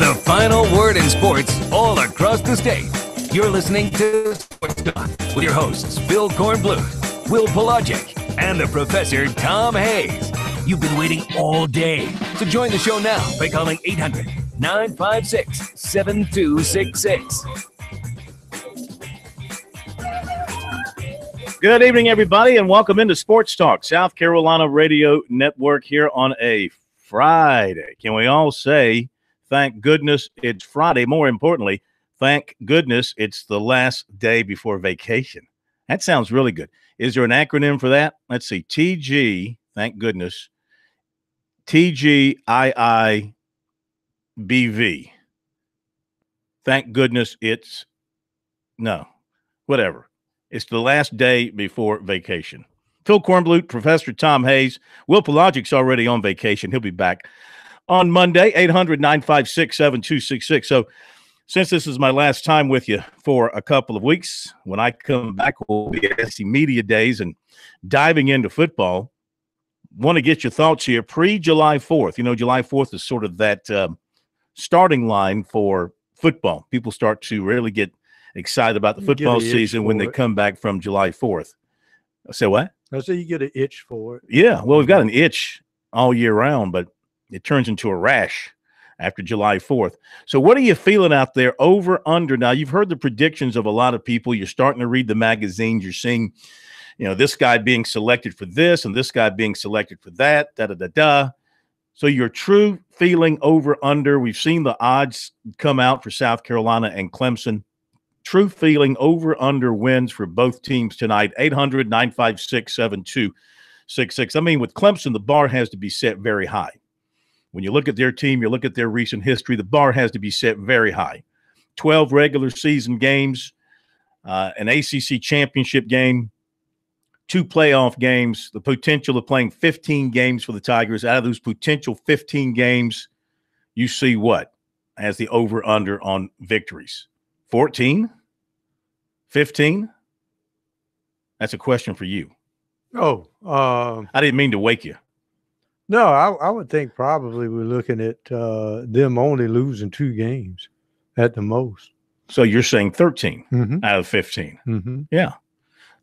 the final word in sports all across the state. You're listening to Sports Talk with your hosts, Phil Kornbluth, Will Pelagic, and the Professor Tom Hayes. You've been waiting all day, so join the show now by calling 800-956-7266. Good evening, everybody, and welcome into Sports Talk, South Carolina Radio Network here on a Friday. Can we all say, thank goodness it's Friday? More importantly, thank goodness it's the last day before vacation. That sounds really good. Is there an acronym for that? Let's see. TG, thank goodness. TGIIBV. Thank goodness it's, no, whatever. It's the last day before vacation. Phil Kornbluth, Professor Tom Hayes. Will Pelagic's already on vacation. He'll be back on Monday, 800-956-7266. So since this is my last time with you for a couple of weeks, when I come back, we'll be at SC Media Days and diving into football. Want to get your thoughts here pre-July 4th. You know, July 4th is sort of that starting line for football. People start to really get excited about the football season when they come back from July 4th. Say what? I say you get an itch for it. Yeah, well, we've got an itch all year round, but it turns into a rash after July 4th. So what are you feeling out there, over, under? Now, you've heard the predictions of a lot of people. You're starting to read the magazines. You're seeing, you know, this guy being selected for this and this guy being selected for that, da-da-da-da. So your true feeling, over, under. We've seen the odds come out for South Carolina and Clemson. True feeling, over, under wins for both teams tonight. 800-956-7266. I mean, with Clemson, the bar has to be set very high. When you look at their team, you look at their recent history, the bar has to be set very high. 12 regular season games, an ACC championship game, 2 playoff games, the potential of playing 15 games for the Tigers. Out of those potential 15 games, you see what as the over, under on victories? 14? 15? That's a question for you. Oh, I didn't mean to wake you. No, I would think probably we're looking at them only losing 2 games at the most. So you're saying 13 out of 15. Mm-hmm. Yeah.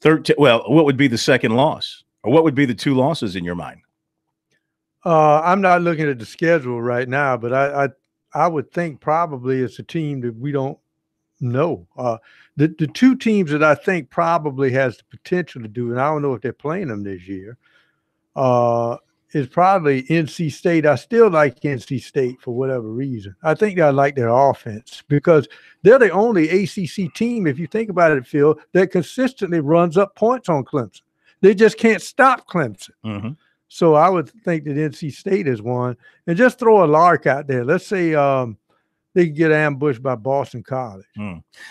13. Well, what would be the second loss? Or what would be the 2 losses in your mind? I'm not looking at the schedule right now, but I would think probably it's a team that we don't know. The 2 teams that I think probably has the potential to do, and I don't know if they're playing them this year, is probably NC State. I still like NC State for whatever reason. I think I like their offense because they're the only ACC team, if you think about it, Phil, that consistently runs up points on Clemson. They just can't stop Clemson. Mm-hmm. So I would think that NC State is one. And just throw a lark out there. Let's say they can get ambushed by Boston College.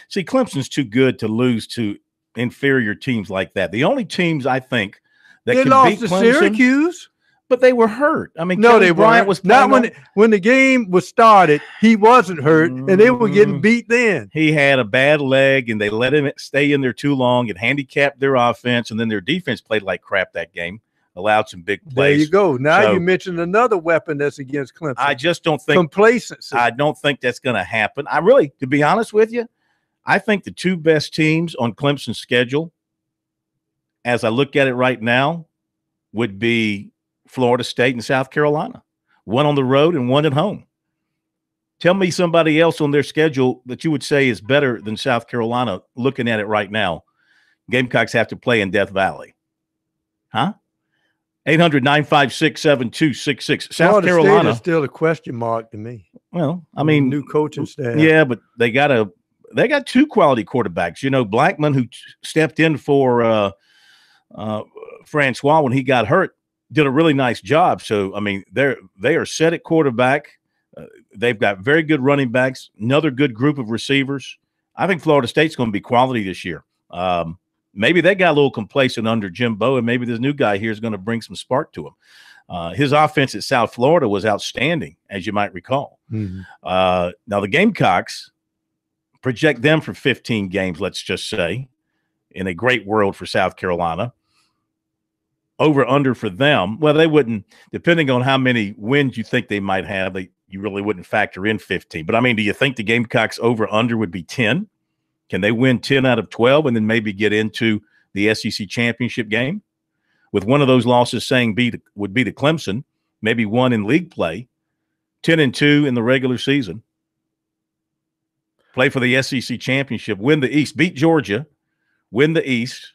See, Clemson's too good to lose to inferior teams like that. The only teams I think that they can lost beat to Clemson, Syracuse. but they were hurt. I mean, No, Kelly they Bryant weren't. was Not when the game was started. He wasn't hurt, and they were getting beat then. He had a bad leg, and they let him stay in there too long. It handicapped their offense, and then their defense played like crap that game. Allowed some big plays. There you go. Now So, you mentioned another weapon that's against Clemson. I just don't think complacency. I don't think that's going to happen. I really, to be honest with you, I think the 2 best teams on Clemson's schedule, as I look at it right now, would be Florida State and South Carolina. One on the road and one at home. Tell me somebody else on their schedule that you would say is better than South Carolina looking at it right now. Gamecocks have to play in Death Valley. Huh? 800-956-7266. South Carolina State is still a question mark to me. Well, I mean, new coaching staff. Yeah, but they got 2 quality quarterbacks. You know, Blackman, who stepped in for Francois when he got hurt, did a really nice job. So, I mean, they are set at quarterback. They've got very good running backs, another good group of receivers. I think Florida State's going to be quality this year. Maybe they got a little complacent under Jimbo, and maybe this new guy here is going to bring some spark to him. His offense at South Florida was outstanding, as you might recall. Now, the Gamecocks, project them for 15 games, let's just say, in a great world for South Carolina. Over under for them, well, they wouldn't, depending on how many wins you think they might have, you really wouldn't factor in 15. But, I mean, do you think the Gamecocks over-under would be 10? Can they win 10 out of 12 and then maybe get into the SEC championship game? With one of those losses would be to Clemson, maybe one in league play, 10-2 in the regular season. Play for the SEC championship, win the East, beat Georgia, win the East,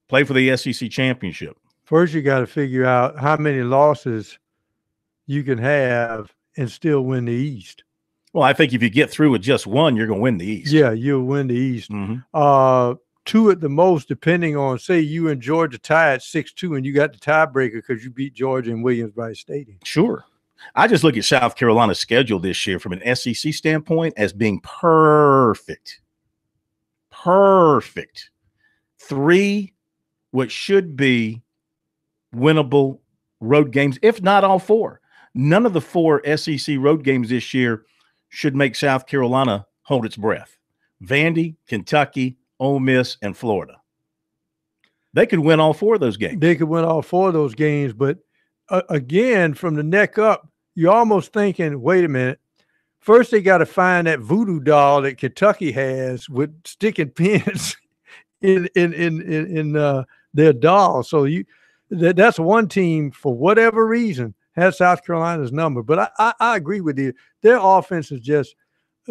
play for the SEC championship. First, you got to figure out how many losses you can have and still win the East. Well, I think if you get through with just one, you're going to win the East. Yeah, you'll win the East. Mm-hmm. 2 at the most, depending on, say, you and Georgia tie at 6-2 and you got the tiebreaker because you beat Georgia in Williams-Brice Stadium. Sure. I just look at South Carolina's schedule this year from an SEC standpoint as being perfect. Perfect. 3 what should be winnable road games, if not all 4. None of the 4 SEC road games this year should make South Carolina hold its breath. Vandy, Kentucky, Ole Miss, and Florida. They could win all 4 of those games. They could win all 4 of those games, but again, from the neck up, you're almost thinking, wait a minute. First, they got to find that voodoo doll that Kentucky has with sticking pins in their doll. So that's one team, for whatever reason, has South Carolina's number. But I agree with you. Their offense is just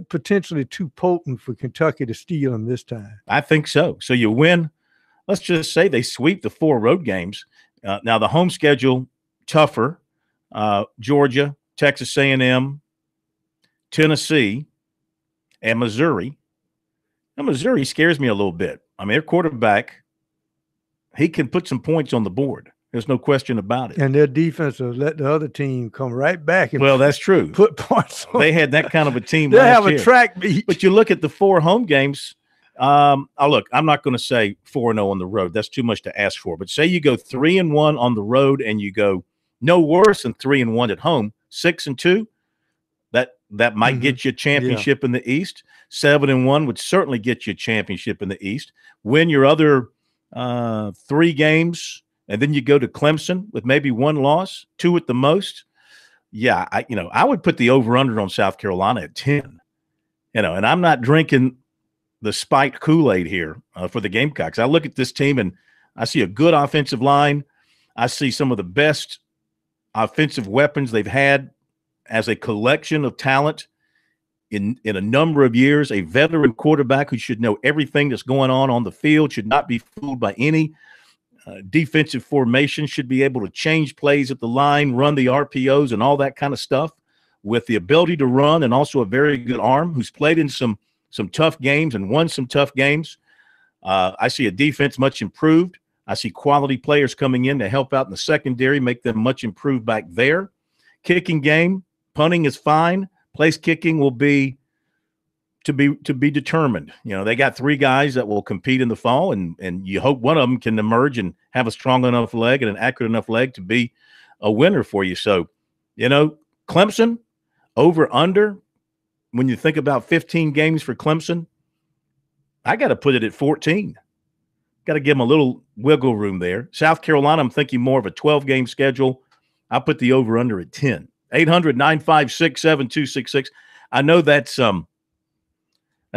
potentially too potent for Kentucky to steal them this time. I think so. So you win. Let's just say they sweep the 4 road games. Now the home schedule, tougher. Georgia, Texas A&M, Tennessee, and Missouri. Now, Missouri scares me a little bit. I mean, their quarterback, he can put some points on the board. There's no question about it. And their defense will let the other team come right back. And that's true. Put points on. They had that kind of a team They'll last have year. a track meet. But you look at the 4 home games. Look, I'm not going to say 4-0 on the road. That's too much to ask for. But say you go 3-1 on the road and you go no worse than 3-1 at home, 6-2. That might get you a championship in the East. 7-1 would certainly get you a championship in the East. Win your other 3 games, and then you go to Clemson with maybe 1 loss, 2 at the most. Yeah, I would put the over-under on South Carolina at 10. And I'm not drinking the spiked Kool-Aid here for the Gamecocks. I look at this team, and I see a good offensive line. I see some of the best offensive weapons they've had as a collection of talent in a number of years. A veteran quarterback who should know everything that's going on the field, should not be fooled by any defensive formation, should be able to change plays at the line, run the RPOs and all that kind of stuff with the ability to run, and also a very good arm, who's played in some tough games and won some tough games. I see a defense much improved. I see quality players coming in to help out in the secondary, make them much improved back there. Kicking game, punting is fine. Place kicking will be to be determined. They got 3 guys that will compete in the fall, and you hope one of them can emerge and have a strong enough leg and an accurate enough leg to be a winner for you. So, Clemson, over under, when you think about 15 games for Clemson, I got to put it at 14. Got to give them a little wiggle room there. South Carolina, I'm thinking more of a 12-game schedule. I'll put the over-under at 10. 800-956-7266. I know that's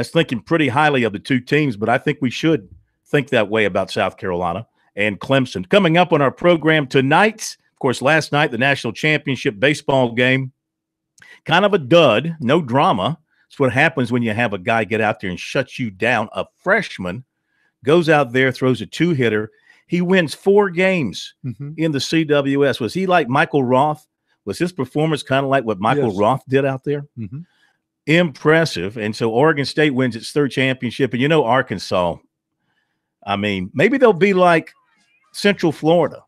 thinking pretty highly of the 2 teams, but I think we should think that way about South Carolina and Clemson. Coming up on our program tonight, of course, last night, the national championship baseball game, kind of a dud, no drama. It's what happens when you have a guy get out there and shut you down. A freshman goes out there, throws a 2-hitter. He wins 4 games in the CWS. Was he like Michael Roth? Was his performance kind of like what Michael Roth did out there? Impressive. And so Oregon State wins its 3rd championship. And Arkansas, I mean, maybe they'll be like Central Florida.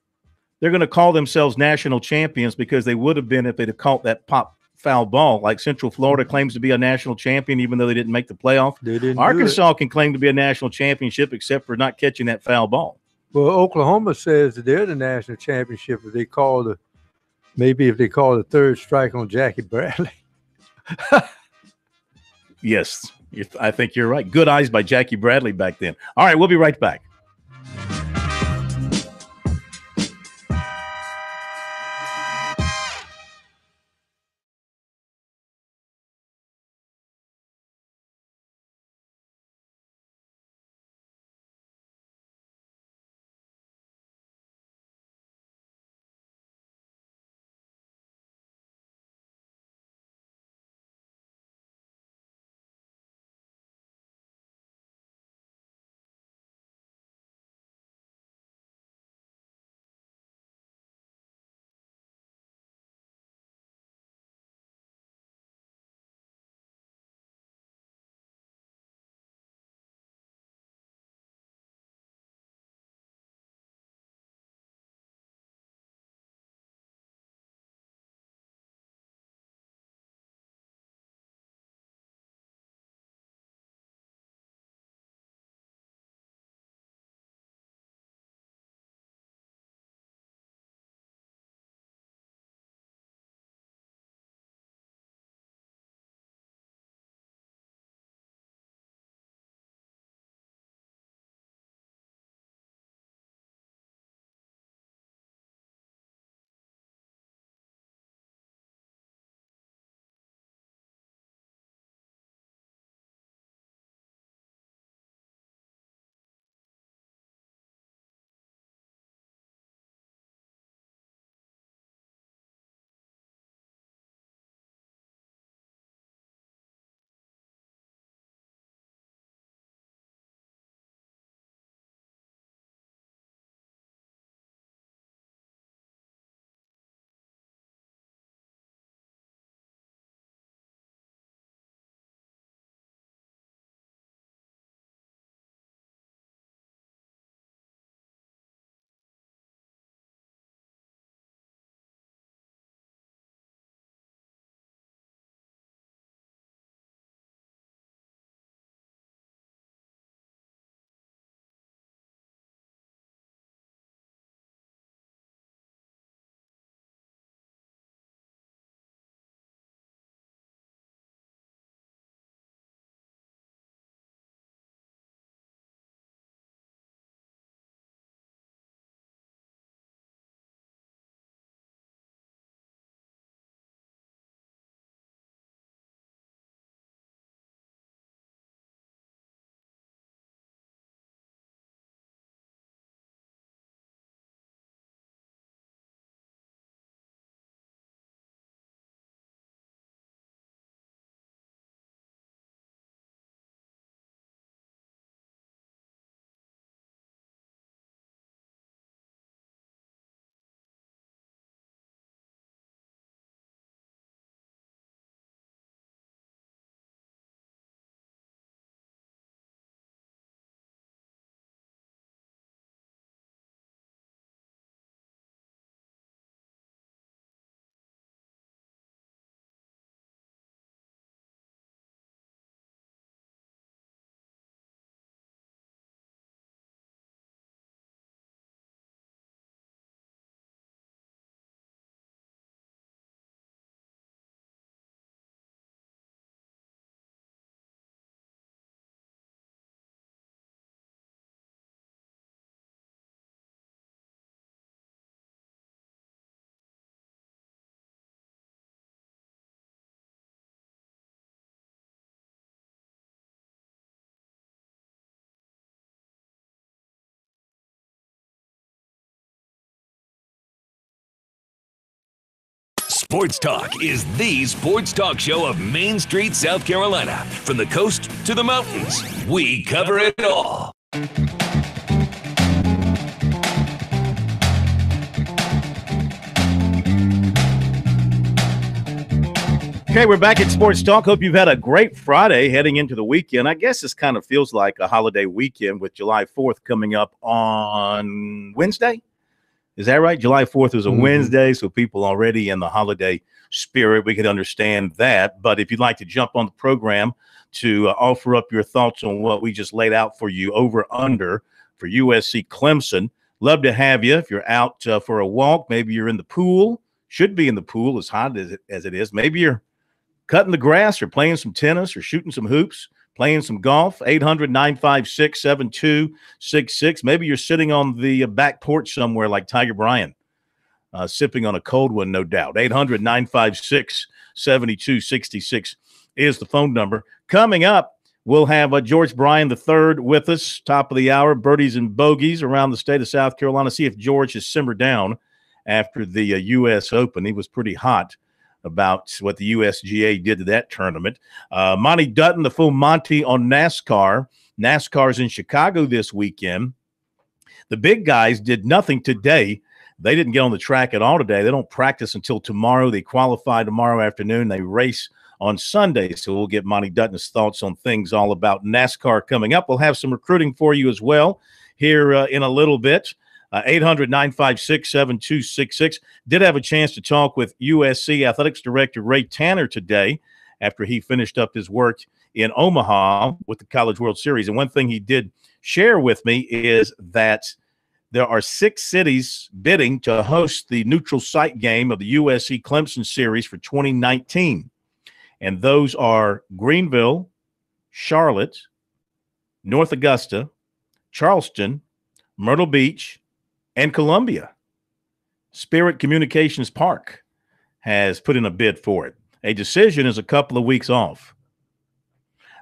They're going to call themselves national champions because they would have been if they'd have caught that pop foul ball. Like Central Florida claims to be a national champion even though they didn't make the playoff. Arkansas can claim to be a national championship except for not catching that foul ball. Well, Oklahoma says that they're the national championship if they call the 3rd strike on Jackie Bradley. Yes, I think you're right. Good eyes by Jackie Bradley back then. All right, we'll be right back. Sports Talk is the sports talk show of Main Street, South Carolina. From the coast to the mountains, we cover it all. Okay, we're back at Sports Talk. Hope you've had a great Friday heading into the weekend. I guess this kind of feels like a holiday weekend with July 4th coming up on Wednesday. Is that right? July 4th is a Wednesday, so people already in the holiday spirit. We can understand that. But if you'd like to jump on the program to offer up your thoughts on what we just laid out for you over under for USC Clemson, love to have you. If you're out for a walk, maybe you're in the pool, should be in the pool as hot as it is. Maybe you're cutting the grass or playing some tennis or shooting some hoops, playing some golf. 800-956-7266. Maybe you're sitting on the back porch somewhere like Tiger Bryan, sipping on a cold one, no doubt. 800-956-7266 is the phone number. Coming up, we'll have George Bryan III with us, top of the hour, birdies and bogeys around the state of South Carolina. See if George has simmered down after the U.S. Open. He was pretty hot about what the USGA did to that tournament. Monty Dutton, the full Monty on NASCAR. NASCAR's in Chicago this weekend. The big guys did nothing today. They didn't get on the track at all today. They don't practice until tomorrow. They qualify tomorrow afternoon. They race on Sunday. So we'll get Monty Dutton's thoughts on things all about NASCAR coming up. We'll have some recruiting for you as well here in a little bit. 800-956-7266. Did have a chance to talk with USC Athletics Director Ray Tanner today after he finished up his work in Omaha with the College World Series. And one thing he did share with me is that there are 6 cities bidding to host the neutral site game of the USC Clemson Series for 2019. And those are Greenville, Charlotte, North Augusta, Charleston, Myrtle Beach, and Columbia. Spirit Communications Park has put in a bid for it. A decision is a couple of weeks off.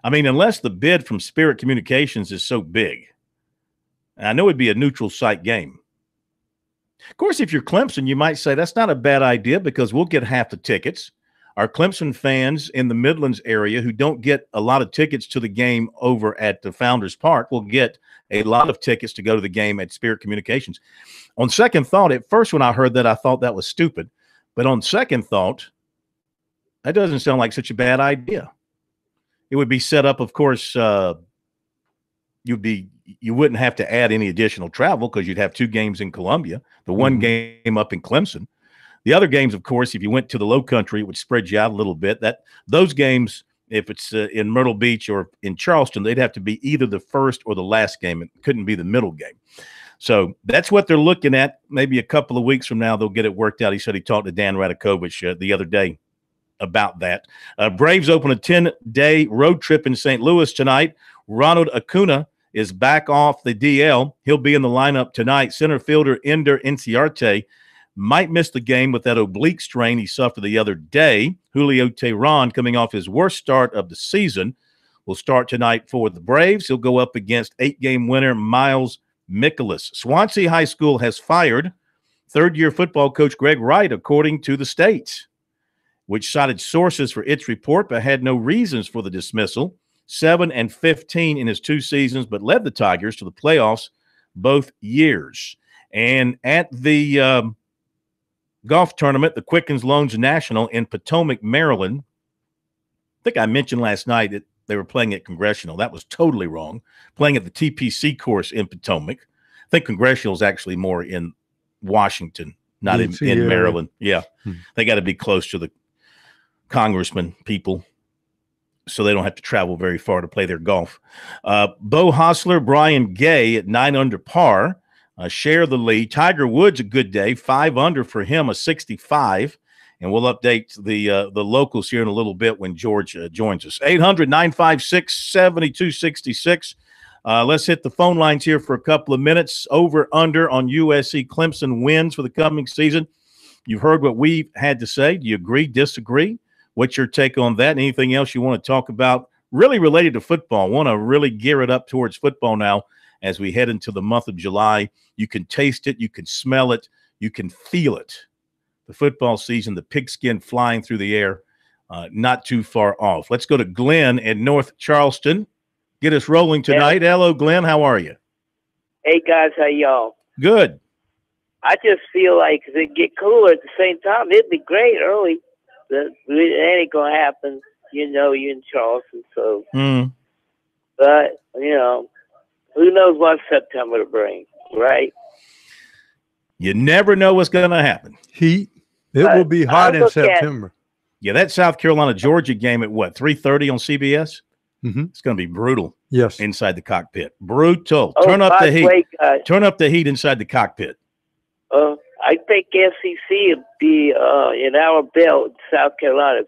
I mean, unless the bid from Spirit Communications is so big, and I know it'd be a neutral site game. Of course, if you're Clemson, you might say that's not a bad idea because we'll get half the tickets. Our Clemson fans in the Midlands area who don't get a lot of tickets to the game over at the Founders Park will get a lot of tickets to go to the game at Spirit Communications. On second thought, at first when I heard that, I thought that was stupid. But on second thought, that doesn't sound like such a bad idea. It would be set up, of course, you wouldn't have to add any additional travel because you'd have 2 games in Columbia, the one game up in Clemson. The other games, of course, if you went to the low country, it would spread you out a little bit. Those games, if it's in Myrtle Beach or in Charleston, they'd have to be either the first or the last game. It couldn't be the middle game. So that's what they're looking at. Maybe a couple of weeks from now, they'll get it worked out. He said he talked to Dan Radakovich the other day about that. Braves open a 10-day road trip in St. Louis tonight. Ronald Acuna is back off the DL. He'll be in the lineup tonight. Center fielder Ender Inciarte might miss the game with that oblique strain he suffered the other day. Julio Teheran, coming off his worst start of the season, will start tonight for the Braves. He'll go up against 8-game winner Miles Mikolas. Swansea High School has fired third-year football coach Greg Wright, according to the State, which cited sources for its report but had no reasons for the dismissal. 7-15 in his 2 seasons, but led the Tigers to the playoffs both years. And at the golf tournament, the Quickens Loans National in Potomac, Maryland. I think I mentioned last night that they were playing at Congressional. That was totally wrong. Playing at the TPC course in Potomac. I think Congressional is actually more in Washington, not in Maryland. Yeah. They got to be close to the congressman people so they don't have to travel very far to play their golf. Bo Hostler, Brian Gay at 9 under par. Share the lead. Tiger Woods, a good day, 5 under for him, a 65. And we'll update the locals here in a little bit when George joins us. 800-956-7266. Let's hit the phone lines here for a couple of minutes. Over, under on USC Clemson wins for the coming season. You've heard what we've had to say. Do you agree, disagree? What's your take on that? Anything else you want to talk about really related to football? Want to really gear it up towards football now as we head into the month of July. You can taste it. You can smell it. You can feel it. the football season, the pigskin flying through the air, not too far off. Let's go to Glenn in North Charleston. Get us rolling tonight. Yeah. Hello, Glenn. How are you? Hey, guys. How y'all? Good. I just feel like it get cooler at the same time. It'd be great early. It ain't going to happen. You know, you're in Charleston, so. But, you know, who knows what September to bring, right? You never know what's going to happen. Heat. It will be hot in September. Yeah, that South Carolina-Georgia game at what, 3:30 on CBS? It's going to be brutal. Yes. Inside the cockpit. Brutal. Turn up the heat. Turn up the heat inside the cockpit. I think SEC will be in our belt, South Carolina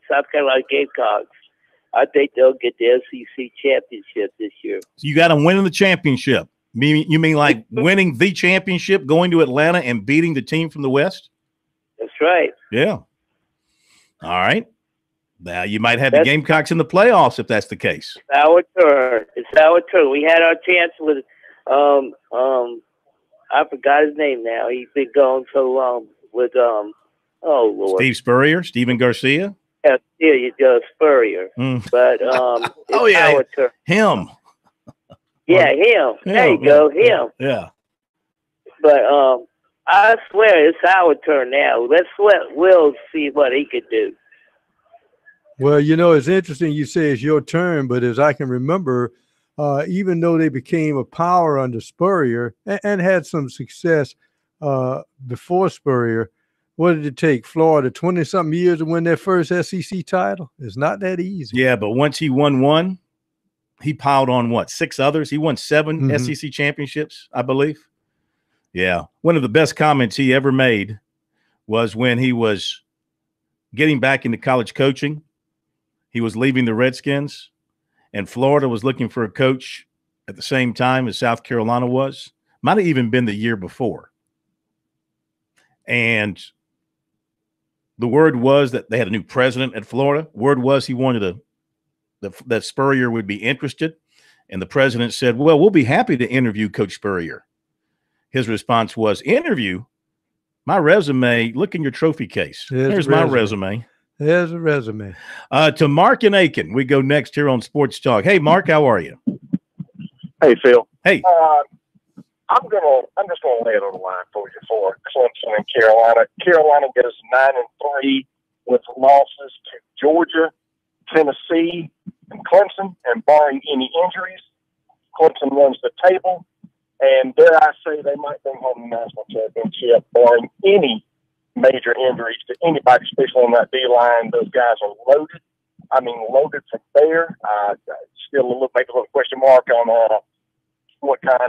Gamecocks. I think they'll get the SEC championship this year. So you got them winning the championship. You mean like winning the championship, going to Atlanta and beating the team from the West? That's right. Yeah. All right. Now you might have the Gamecocks in the playoffs if that's the case. It's our turn. It's our turn. We had our chance with I forgot his name now. He's been gone so long with oh Lord. Steve Spurrier, Steven Garcia. Yeah, Spurrier. But it's our turn. Him. Yeah, him. There you go, him. Yeah. But I swear it's our turn now. Let's let Will see what he could do. Well, you know, it's interesting you say it's your turn, but as I can remember, even though they became a power under Spurrier and had some success before Spurrier, what did it take Florida 20-something years to win their first SEC title? It's not that easy. Yeah, but once he won one, he piled on what, 6 others? He won 7 SEC championships, I believe. Yeah. One of the best comments he ever made was when he was getting back into college coaching. He was leaving the Redskins, and Florida was looking for a coach at the same time as South Carolina was. Might have even been the year before. And the word was that they had a new president at Florida. Word was he wanted that Spurrier would be interested. And the president said, well, we'll be happy to interview Coach Spurrier. His response was, interview? My resume, look in your trophy case. Here's my resume. There's a resume. To Mark and Aiken, we go next here on Sports Talk. Hey, Mark, how are you? Hey, Phil. Hey. I'm just gonna lay it on the line for you for Clemson and Carolina. Carolina goes 9-3 with losses to Georgia, Tennessee, and Clemson, and barring any injuries, Clemson runs the table. And dare I say, they might bring home the national championship, barring any major injuries to anybody, especially on that D-line. Those guys are loaded. I mean, loaded from there. Still maybe a little question mark on what kind of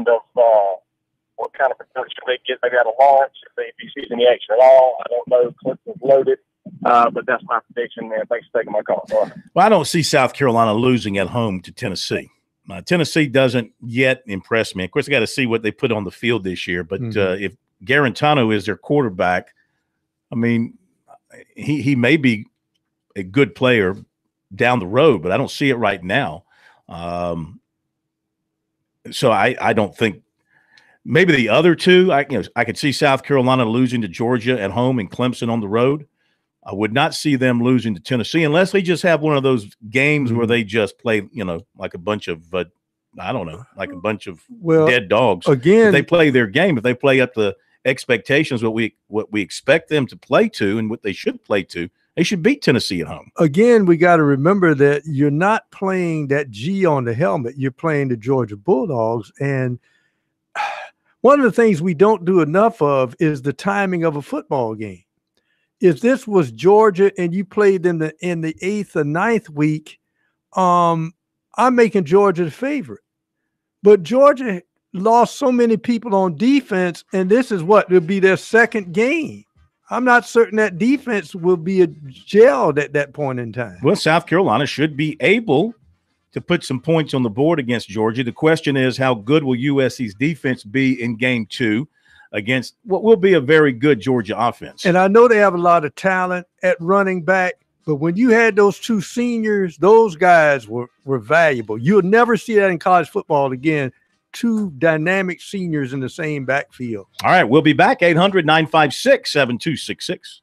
production they get. They got a launch. If they see any action at all, I don't know. Clemson's loaded. But that's my prediction, man. Thanks for taking my call. Well, I don't see South Carolina losing at home to Tennessee. Tennessee doesn't yet impress me. Of course, I got to see what they put on the field this year. But if Garantano is their quarterback, I mean, he may be a good player down the road, but I don't see it right now. So I don't think maybe the other two. I could see South Carolina losing to Georgia at home and Clemson on the road. I would not see them losing to Tennessee unless they just have one of those games where they just play, like a bunch of like a bunch of dead dogs. Again, if they play their game, if they play up the expectations, what we expect them to play to and what they should play to, they should beat Tennessee at home. Again, we got to remember that you're not playing that G on the helmet. You're playing the Georgia Bulldogs. And one of the things we don't do enough of is the timing of a football game. If this was Georgia and you played in the 8th or 9th week, I'm making Georgia the favorite. But Georgia lost so many people on defense, and this is what will be their second game. I'm not certain that defense will be gelled at that point in time. Well, South Carolina should be able to put some points on the board against Georgia. The question is, how good will USC's defense be in game 2 against what will be a very good Georgia offense? And I know they have a lot of talent at running back, but when you had those 2 seniors, those guys were valuable. You'll never see that in college football again. 2 dynamic seniors in the same backfield. All right, we'll be back. 800-956-7266.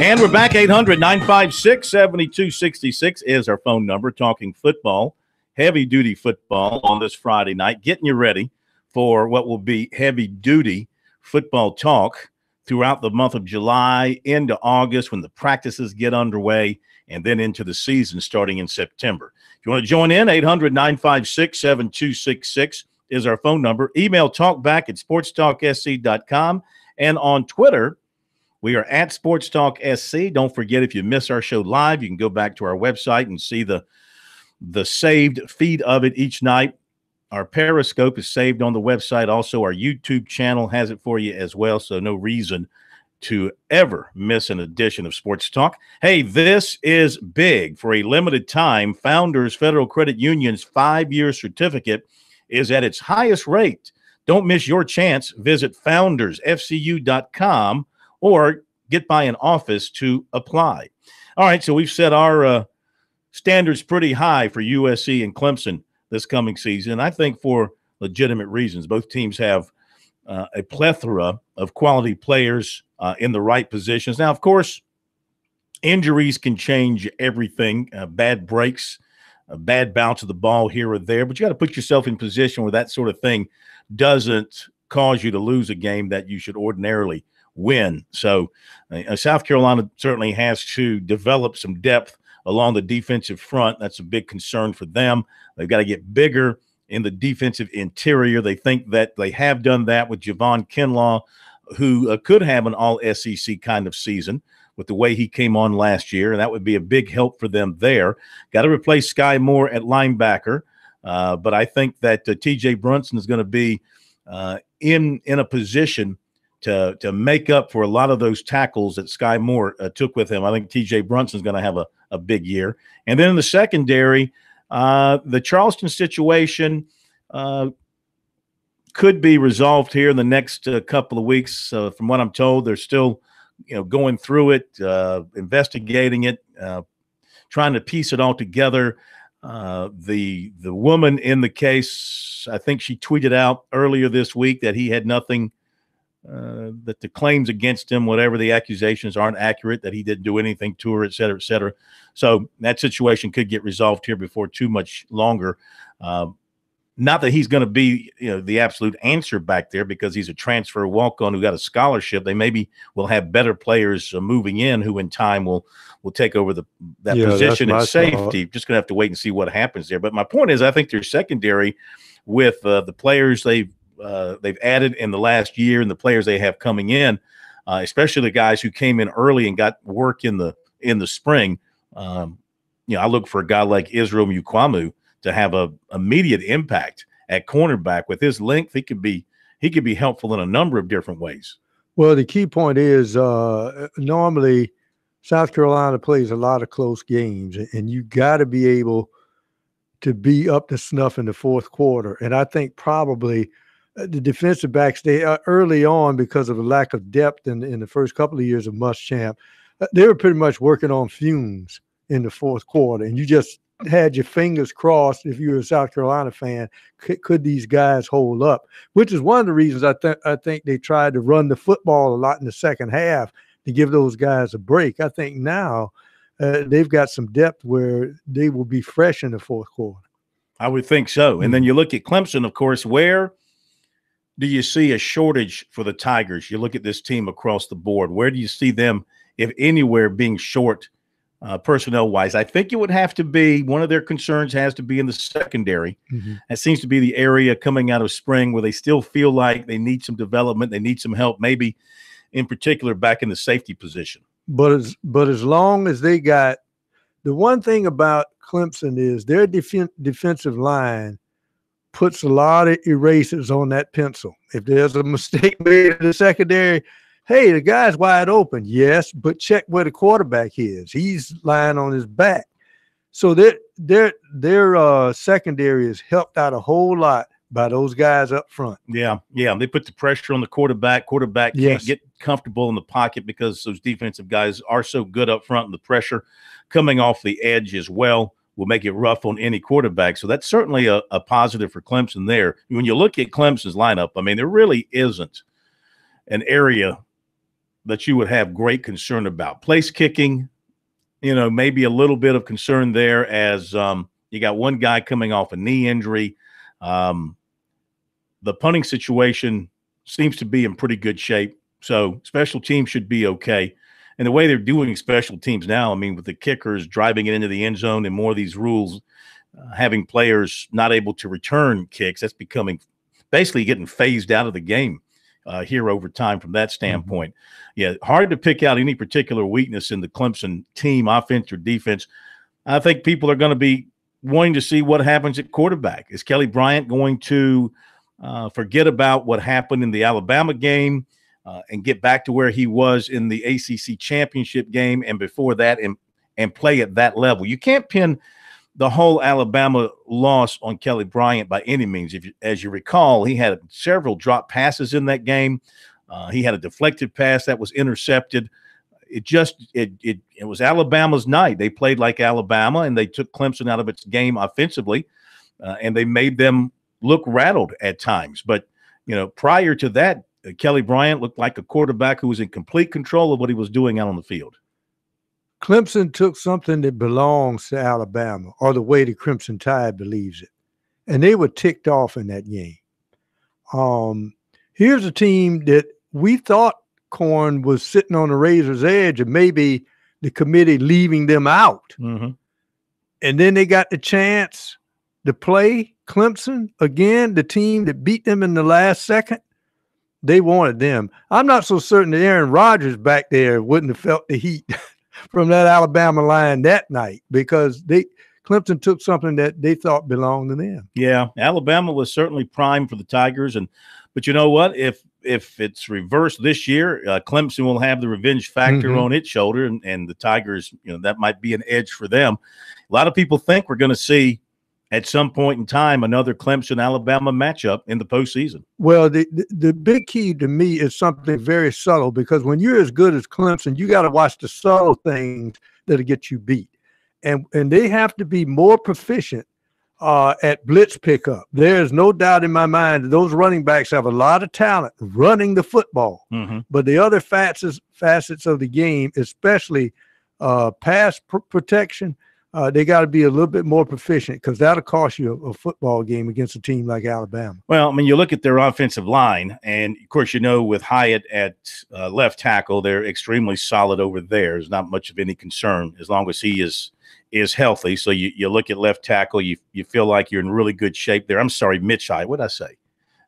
And we're back. 800-956-7266 is our phone number. Talking football, heavy-duty football on this Friday night. Getting you ready for what will be heavy-duty football talk throughout the month of July into August when the practices get underway, and then into the season starting in September. If you want to join in, 800-956-7266 is our phone number. Email talkback@sportstalksc.com. And on Twitter, we are at SportsTalkSC. Don't forget, if you miss our show live, you can go back to our website and see the saved feed of it each night. Our Periscope is saved on the website. Also, our YouTube channel has it for you as well, so no reason to ever miss an edition of Sports Talk. Hey, this is big. For a limited time, Founders Federal Credit Union's 5-year certificate is at its highest rate. Don't miss your chance. Visit foundersfcu.com or get by an office to apply. All right, so we've set our standards pretty high for USC and Clemson this coming season, I think for legitimate reasons. Both teams have a plethora of quality players in the right positions. Now, of course, injuries can change everything, bad breaks, a bad bounce of the ball here or there, but you got to put yourself in position where that sort of thing doesn't cause you to lose a game that you should ordinarily win. So South Carolina certainly has to develop some depth along the defensive front. That's a big concern for them. They've got to get bigger in the defensive interior. They think that they have done that with Javon Kinlaw, who could have an all-SEC kind of season with the way he came on last year, and that would be a big help for them there. Got to replace Sky Moore at linebacker, but I think that T.J. Brunson is going to be in a position to make up for a lot of those tackles that Sky Moore took with him. I think T.J. Brunson is going to have a big year. And then in the secondary, the Charleston situation could be resolved here in the next couple of weeks. From what I'm told, they're still going through it, investigating it, trying to piece it all together. The woman in the case, I think she tweeted out earlier this week that he had nothing, that the claims against him, whatever the accusations, aren't accurate, that he didn't do anything to her, et cetera, et cetera. So that situation could get resolved here before too much longer. Not that he's going to be, the absolute answer back there, because he's a transfer walk-on who got a scholarship. They maybe will have better players moving in who in time will take over that position in safety. Just going to have to wait and see what happens there. But my point is, I think their secondary, with the players they've added in the last year and the players they have coming in, especially the guys who came in early and got work in the spring. I look for a guy like Israel Mukuamu to have a immediate impact at cornerback. With his length, he could be helpful in a number of different ways. Well, the key point is normally South Carolina plays a lot of close games, and you got to be able to be up to snuff in the fourth quarter. And I think probably the defensive backs, they early on, because of the lack of depth in the first couple of years of Muschamp, they were pretty much working on fumes in the fourth quarter, and you just had your fingers crossed if you were a South Carolina fan, could these guys hold up? Which is one of the reasons I think they tried to run the football a lot in the second half to give those guys a break. I think now they've got some depth where they will be fresh in the fourth quarter. I would think so. And then you look at Clemson, of course. Where do you see a shortage for the Tigers? You look at this team across the board. Where do you see them, if anywhere, being short personnel-wise? I think it would have to be, one of their concerns has to be in the secondary. Mm-hmm. That seems to be the area coming out of spring where they still feel like they need some development, they need some help, maybe in particular back in the safety position. But as long as they got – the one thing about Clemson is their defensive line puts a lot of erasers on that pencil. If there's a mistake made in the secondary – hey, the guy's wide open. Yes, but check where the quarterback is. He's lying on his back. So their secondary is helped out a whole lot by those guys up front. Yeah. They put the pressure on the quarterback. Quarterback can't get comfortable in the pocket because those defensive guys are so good up front, and the pressure coming off the edge as well will make it rough on any quarterback. So that's certainly a positive for Clemson there. When you look at Clemson's lineup, I mean, there really isn't an area that you would have great concern about. Place kicking, maybe a little bit of concern there as you got one guy coming off a knee injury. The punting situation seems to be in pretty good shape. So special teams should be okay. And the way they're doing special teams now, I mean, with the kickers driving it into the end zone and more of these rules, having players not able to return kicks, that's becoming basically getting phased out of the game here over time from that standpoint. Yeah, hard to pick out any particular weakness in the Clemson team, offense or defense. I think people are going to be wanting to see what happens at quarterback. Is Kelly Bryant going to forget about what happened in the Alabama game and get back to where he was in the ACC championship game and before that and play at that level? You can't pin the whole Alabama loss on Kelly Bryant by any means. As you recall, he had several drop passes in that game. He had a deflected pass that was intercepted. It was Alabama's night. They played like Alabama, and they took Clemson out of its game offensively, and they made them look rattled at times. But, prior to that, Kelly Bryant looked like a quarterback who was in complete control of what he was doing out on the field. Clemson took something that belongs to Alabama, or the way the Crimson Tide believes it, and they were ticked off in that game. Here's a team that we thought Corn was sitting on the razor's edge of maybe the committee leaving them out. And then they got the chance to play Clemson again, the team that beat them in the last second. They wanted them. I'm not so certain that Aaron Rodgers back there wouldn't have felt the heat from that Alabama line that night, because Clemson took something that they thought belonged to them. Yeah, Alabama was certainly primed for the Tigers, but you know what? If it's reversed this year, Clemson will have the revenge factor on its shoulder, and the Tigers, that might be an edge for them. A lot of people think we're going to see at some point in time another Clemson-Alabama matchup in the postseason. Well, the big key to me is something very subtle, because when you're as good as Clemson, you got to watch the subtle things that'll get you beat. And they have to be more proficient at blitz pickup. There's no doubt in my mind that those running backs have a lot of talent running the football. But the other facets of the game, especially pass protection, they got to be a little bit more proficient, because that'll cost you a football game against a team like Alabama. Well, I mean, you look at their offensive line, and, of course, with Hyatt at left tackle, they're extremely solid over there. There's not much of any concern as long as he is healthy. So you look at left tackle, you feel like you're in really good shape there. I'm sorry, Mitch Hyatt. What did I say?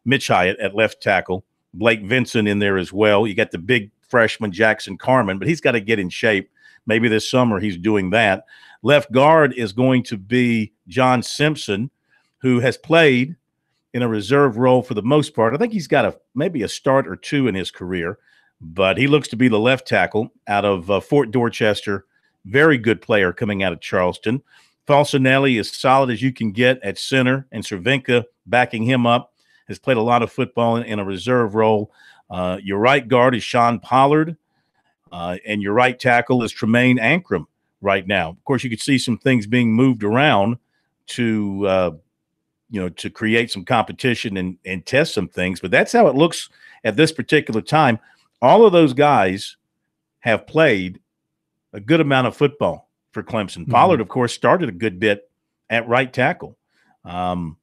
Mitch Hyatt at left tackle. Blake Vincent in there as well. You got the big freshman Jackson Carman, but he's got to get in shape. Maybe this summer he's doing that. Left guard is going to be John Simpson, who has played in a reserve role for the most part. I think he's got maybe a start or two in his career, but he looks to be the left tackle out of Fort Dorchester. Very good player coming out of Charleston. Falcinelli is solid as you can get at center, and Cervenka backing him up. Has played a lot of football in a reserve role. Your right guard is Sean Pollard, and your right tackle is Tremaine Ankrum right now. Of course, you could see some things being moved around to create some competition and test some things, but that's how it looks at this particular time. All of those guys have played a good amount of football for Clemson. Pollard, of course, started a good bit at right tackle. And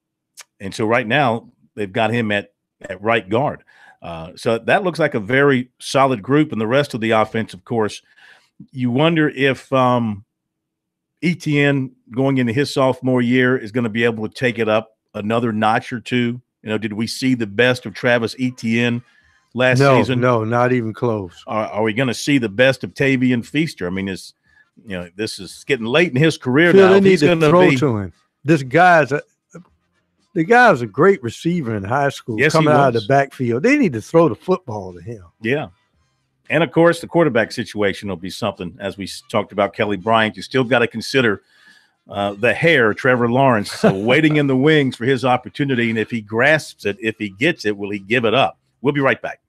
so right now they've got him at right guard. So that looks like a very solid group. And the rest of the offense, of course, you wonder if Etienne going into his sophomore year is going to be able to take it up another notch or two. Did we see the best of Travis Etienne last season? No, not even close. Are we going to see the best of Tavian Feaster? I mean, this is getting late in his career Phil, now. They need to throw to him. The guy's a great receiver in high school. Yes, coming out of the backfield. They need to throw the football to him. Yeah. And, of course, the quarterback situation will be something. As we talked about Kelly Bryant, you still got to consider the hair, Trevor Lawrence, waiting in the wings for his opportunity. And if he grasps it, if he gets it, will he give it up? We'll be right back.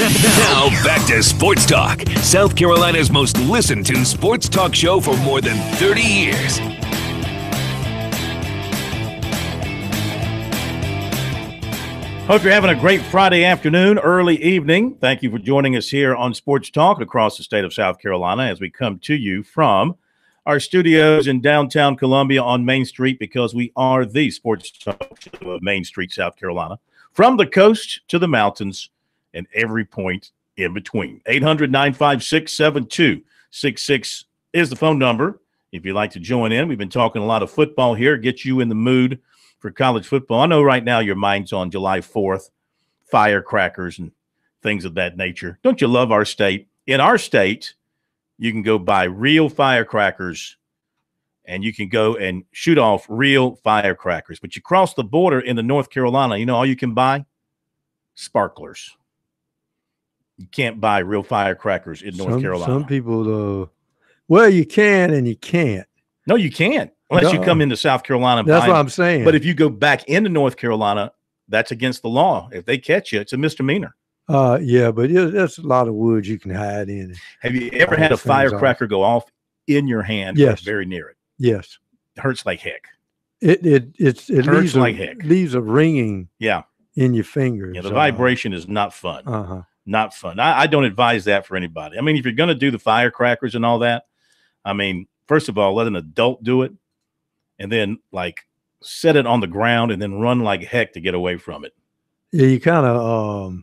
Now back to Sports Talk, South Carolina's most listened to sports talk show for more than 30 years. Hope you're having a great Friday afternoon, early evening. Thank you for joining us here on Sports Talk across the state of South Carolina as we come to you from our studios in downtown Columbia on Main Street, because we are the sports talk show of Main Street, South Carolina, from the coast to the mountains and every point in between. 800-956-7266 is the phone number if you'd like to join in. We've been talking a lot of football here, get you in the mood for college football. I know right now your mind's on July 4th, firecrackers and things of that nature. Don't you love our state? In our state, you can go buy real firecrackers and you can go and shoot off real firecrackers. But you cross the border into North Carolina, you know all you can buy? Sparklers. You can't buy real firecrackers in North Carolina. Some people, well, you can and you can't. No, you can't. Unless you come into South Carolina. That's what I'm saying. But if you go back into North Carolina, that's against the law. If they catch you, it's a misdemeanor. Yeah, but there's a lot of wood you can hide in. Have you ever had a firecracker go off in your hand? Yes. Very near it. Yes. It hurts like heck. It hurts like heck. Leaves a ringing in your fingers. Yeah, the vibration is not fun. Not fun. I don't advise that for anybody. I mean, if you're going to do the firecrackers and all that, I mean, first of all, let an adult do it. And then, like, set it on the ground and then run like heck to get away from it. Yeah, you kind of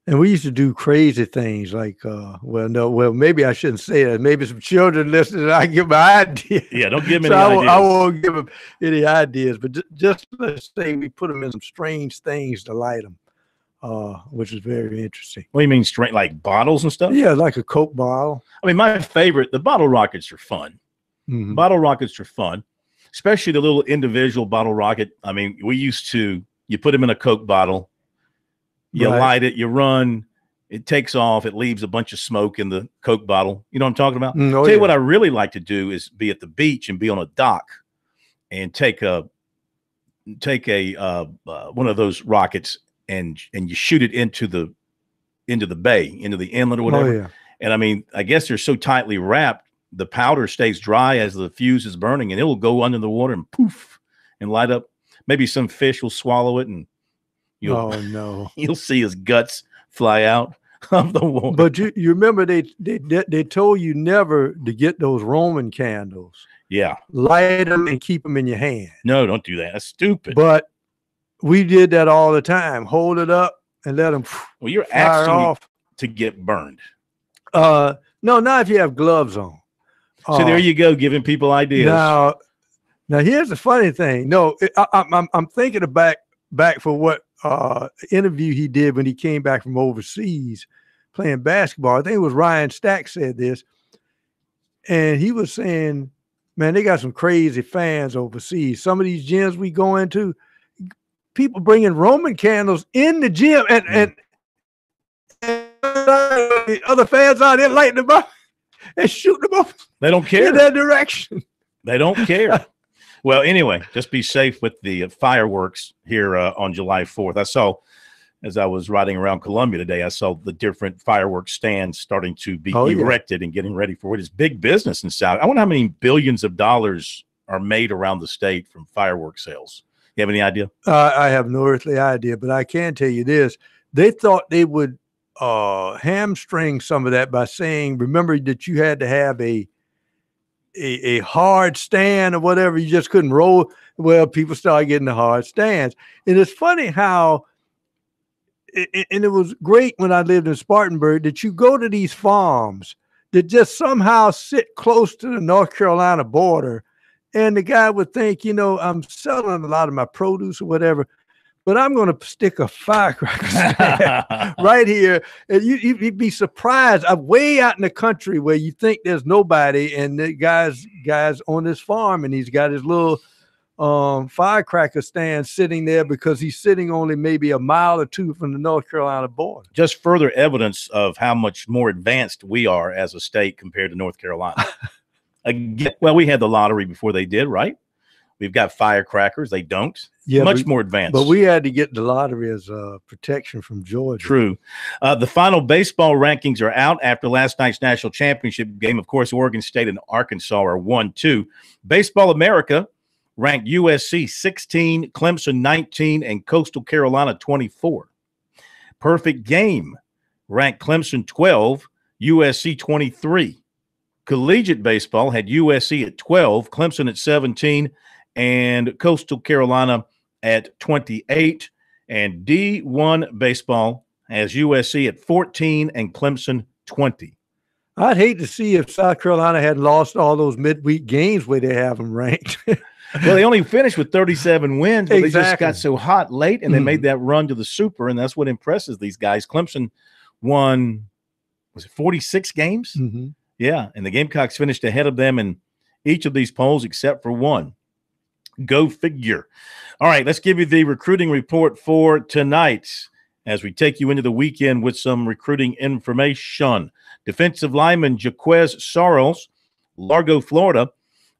and we used to do crazy things like, maybe I shouldn't say that. Maybe some children listening, I give my idea. Yeah, don't give me any ideas. I won't give them any ideas, but just let's say we put them in some strange things to light them, which is very interesting. What do you mean strange, like bottles and stuff? Yeah, like a Coke bottle. I mean, my favorite, the bottle rockets are fun. Mm-hmm. Bottle rockets are fun, especially the little individual bottle rocket. I mean, you put them in a Coke bottle, you light it, you run, it takes off, it leaves a bunch of smoke in the Coke bottle. You know what I'm talking about? Tell you what I really like to do is be at the beach and be on a dock and take a one of those rockets and you shoot it into the bay, into the inlet or whatever. Oh, yeah. And I mean, I guess they're so tightly wrapped, the powder stays dry as the fuse is burning, and it will go under the water and poof and light up. Maybe some fish will swallow it, and you'll see his guts fly out of the water. But you remember they told you never to get those Roman candles. Yeah, light them and keep them in your hand. No, don't do that. That's stupid. But we did that all the time. Hold it up and let them. Well, you're asking off to get burned. No, not if you have gloves on. So there you go, giving people ideas. Now here's the funny thing. No, I'm thinking of back for what interview he did when he came back from overseas playing basketball. I think it was Ryan Stack said this, and he was saying, "Man, they got some crazy fans overseas. Some of these gyms we go into, people bringing Roman candles in the gym, and the other fans out there lighting them up." And shoot them up. They don't care in that direction. They don't care. Well, anyway, just be safe with the fireworks here on July 4th. I saw, as I was riding around Columbia today, I saw the different fireworks stands starting to be erected and getting ready for it. It's big business in South. I wonder how many billions of dollars are made around the state from fireworks sales. You have any idea? I have no earthly idea, but I can tell you this. They thought they would hamstring some of that by saying, remember that you had to have a hard stand or whatever. You just couldn't roll. Well, people started getting the hard stands. And it's funny how, and it was great when I lived in Spartanburg, that you go to these farms that just somehow sit close to the North Carolina border. And the guy would think, I'm selling a lot of my produce or whatever, but I'm going to stick a firecracker right here. And you'd be surprised. I'm way out in the country where you think there's nobody, and the guys on this farm, and he's got his little firecracker stand sitting there because he's sitting only maybe a mile or two from the North Carolina border. Just further evidence of how much more advanced we are as a state compared to North Carolina. Again, well, we had the lottery before they did, right? We've got firecrackers. They don't. Yeah, much more advanced. But we had to get the lottery as protection from Georgia. True. The final baseball rankings are out after last night's national championship game. Of course, Oregon State and Arkansas are 1-2. Baseball America ranked USC 16, Clemson 19, and Coastal Carolina 24. Perfect Game ranked Clemson 12, USC 23. Collegiate baseball had USC at 12, Clemson at 17, and Coastal Carolina at 28. And D1 baseball has USC at 14 and Clemson 20. I'd hate to see if South Carolina had lost all those midweek games where they have them ranked. Well, they only finished with 37 wins, but exactly. They just got so hot late, and they made that run to the Super, and that's what impresses these guys. Clemson won, was it 46 games? Mm-hmm. Yeah, and the Gamecocks finished ahead of them in each of these polls except for one. Go figure. All right, let's give you the recruiting report for tonight as we take you into the weekend with some recruiting information. Defensive lineman Jaquez Sarles, Largo, Florida.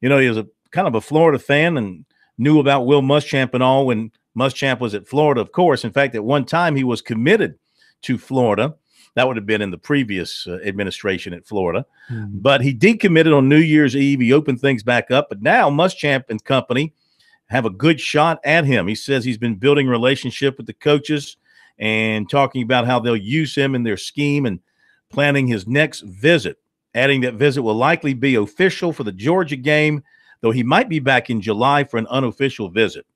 You know, he was a kind of a Florida fan and knew about Will Muschamp and all when Muschamp was at Florida, of course. In fact, at one time he was committed to Florida. That would have been in the previous administration at Florida. Mm-hmm. But he decommitted on New Year's Eve. He opened things back up. But now Muschamp and company have a good shot at him. He says he's been building a relationship with the coaches and talking about how they'll use him in their scheme and planning his next visit, adding that visit will likely be official for the Georgia game, though he might be back in July for an unofficial visit.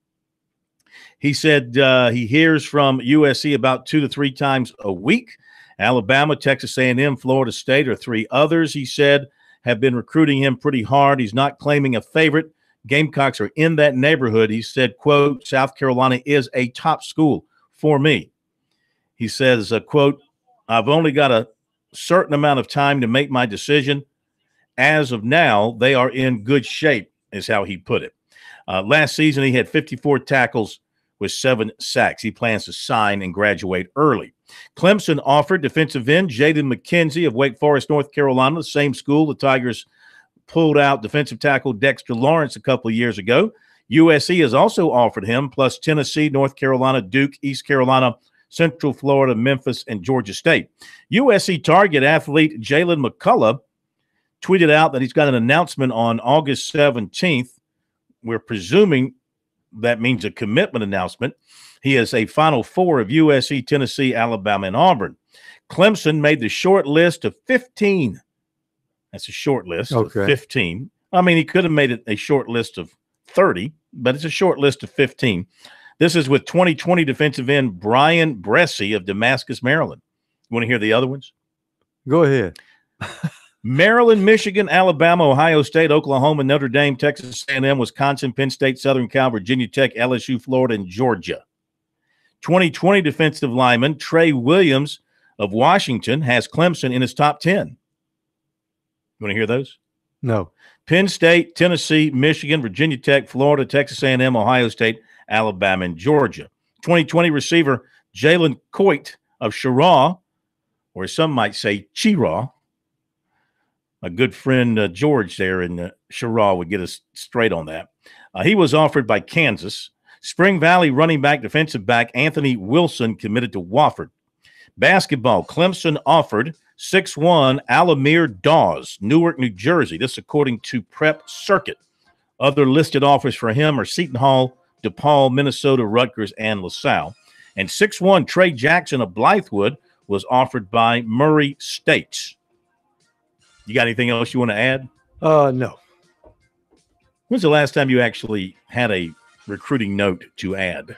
He said he hears from USC about 2 to 3 times a week. Alabama, Texas A&M, Florida State are 3 others, he said, have been recruiting him pretty hard. He's not claiming a favorite. Gamecocks are in that neighborhood. He said, quote, South Carolina is a top school for me. He says, quote, I've only got a certain amount of time to make my decision. As of now, they are in good shape, is how he put it. Last season, he had 54 tackles with 7 sacks. He plans to sign and graduate early. Clemson offered defensive end Jaden McKenzie of Wake Forest, North Carolina, the same school the Tigers pulled out defensive tackle Dexter Lawrence a couple of years ago. USC has also offered him, plus Tennessee, North Carolina, Duke, East Carolina, Central Florida, Memphis, and Georgia State. USC target athlete Jalen McCullough tweeted out that he's got an announcement on August 17th. We're presuming that means a commitment announcement. He is a Final Four of USC, Tennessee, Alabama, and Auburn. Clemson made the short list of 15. That's a short list of 15. I mean, he could have made it a short list of 30, but it's a short list of 15. This is with 2020 defensive end Brian Bressie of Damascus, Maryland. You want to hear the other ones? Go ahead. Maryland, Michigan, Alabama, Ohio State, Oklahoma, Notre Dame, Texas A&M, Wisconsin, Penn State, Southern Cal, Virginia Tech, LSU, Florida, and Georgia. 2020 defensive lineman Trey Williams of Washington has Clemson in his top 10. You want to hear those? No. Penn State, Tennessee, Michigan, Virginia Tech, Florida, Texas A&M, Ohio State, Alabama, and Georgia. 2020 receiver Jalen Coit of Cheraw, or some might say Cheraw. A good friend, George, there in Cheraw would get us straight on that. He was offered by Kansas. Spring Valley running back, defensive back Anthony Wilson committed to Wofford. Basketball, Clemson offered 6'1" Alamir Dawes, Newark, New Jersey. This according to Prep Circuit. Other listed offers for him are Seton Hall, DePaul, Minnesota, Rutgers, and LaSalle. And 6'1" Trey Jackson of Blythewood was offered by Murray State. You got anything else you want to add? No. When's the last time you actually had a recruiting note to add?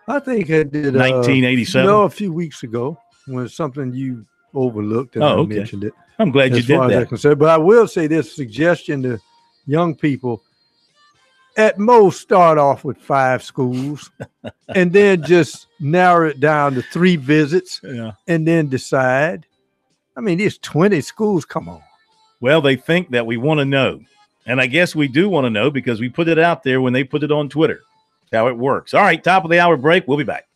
I think I did. 1987? No, a few weeks ago when something you overlooked and I mentioned it. I'm glad you did that. But I will say this suggestion to young people, at most start off with 5 schools and then just narrow it down to 3 visits and then decide. I mean, there's 20 schools. Come on. Well, they think that we want to know. And I guess we do want to know because we put it out there when they put it on Twitter. That's how it works. All right, top of the hour break. We'll be back.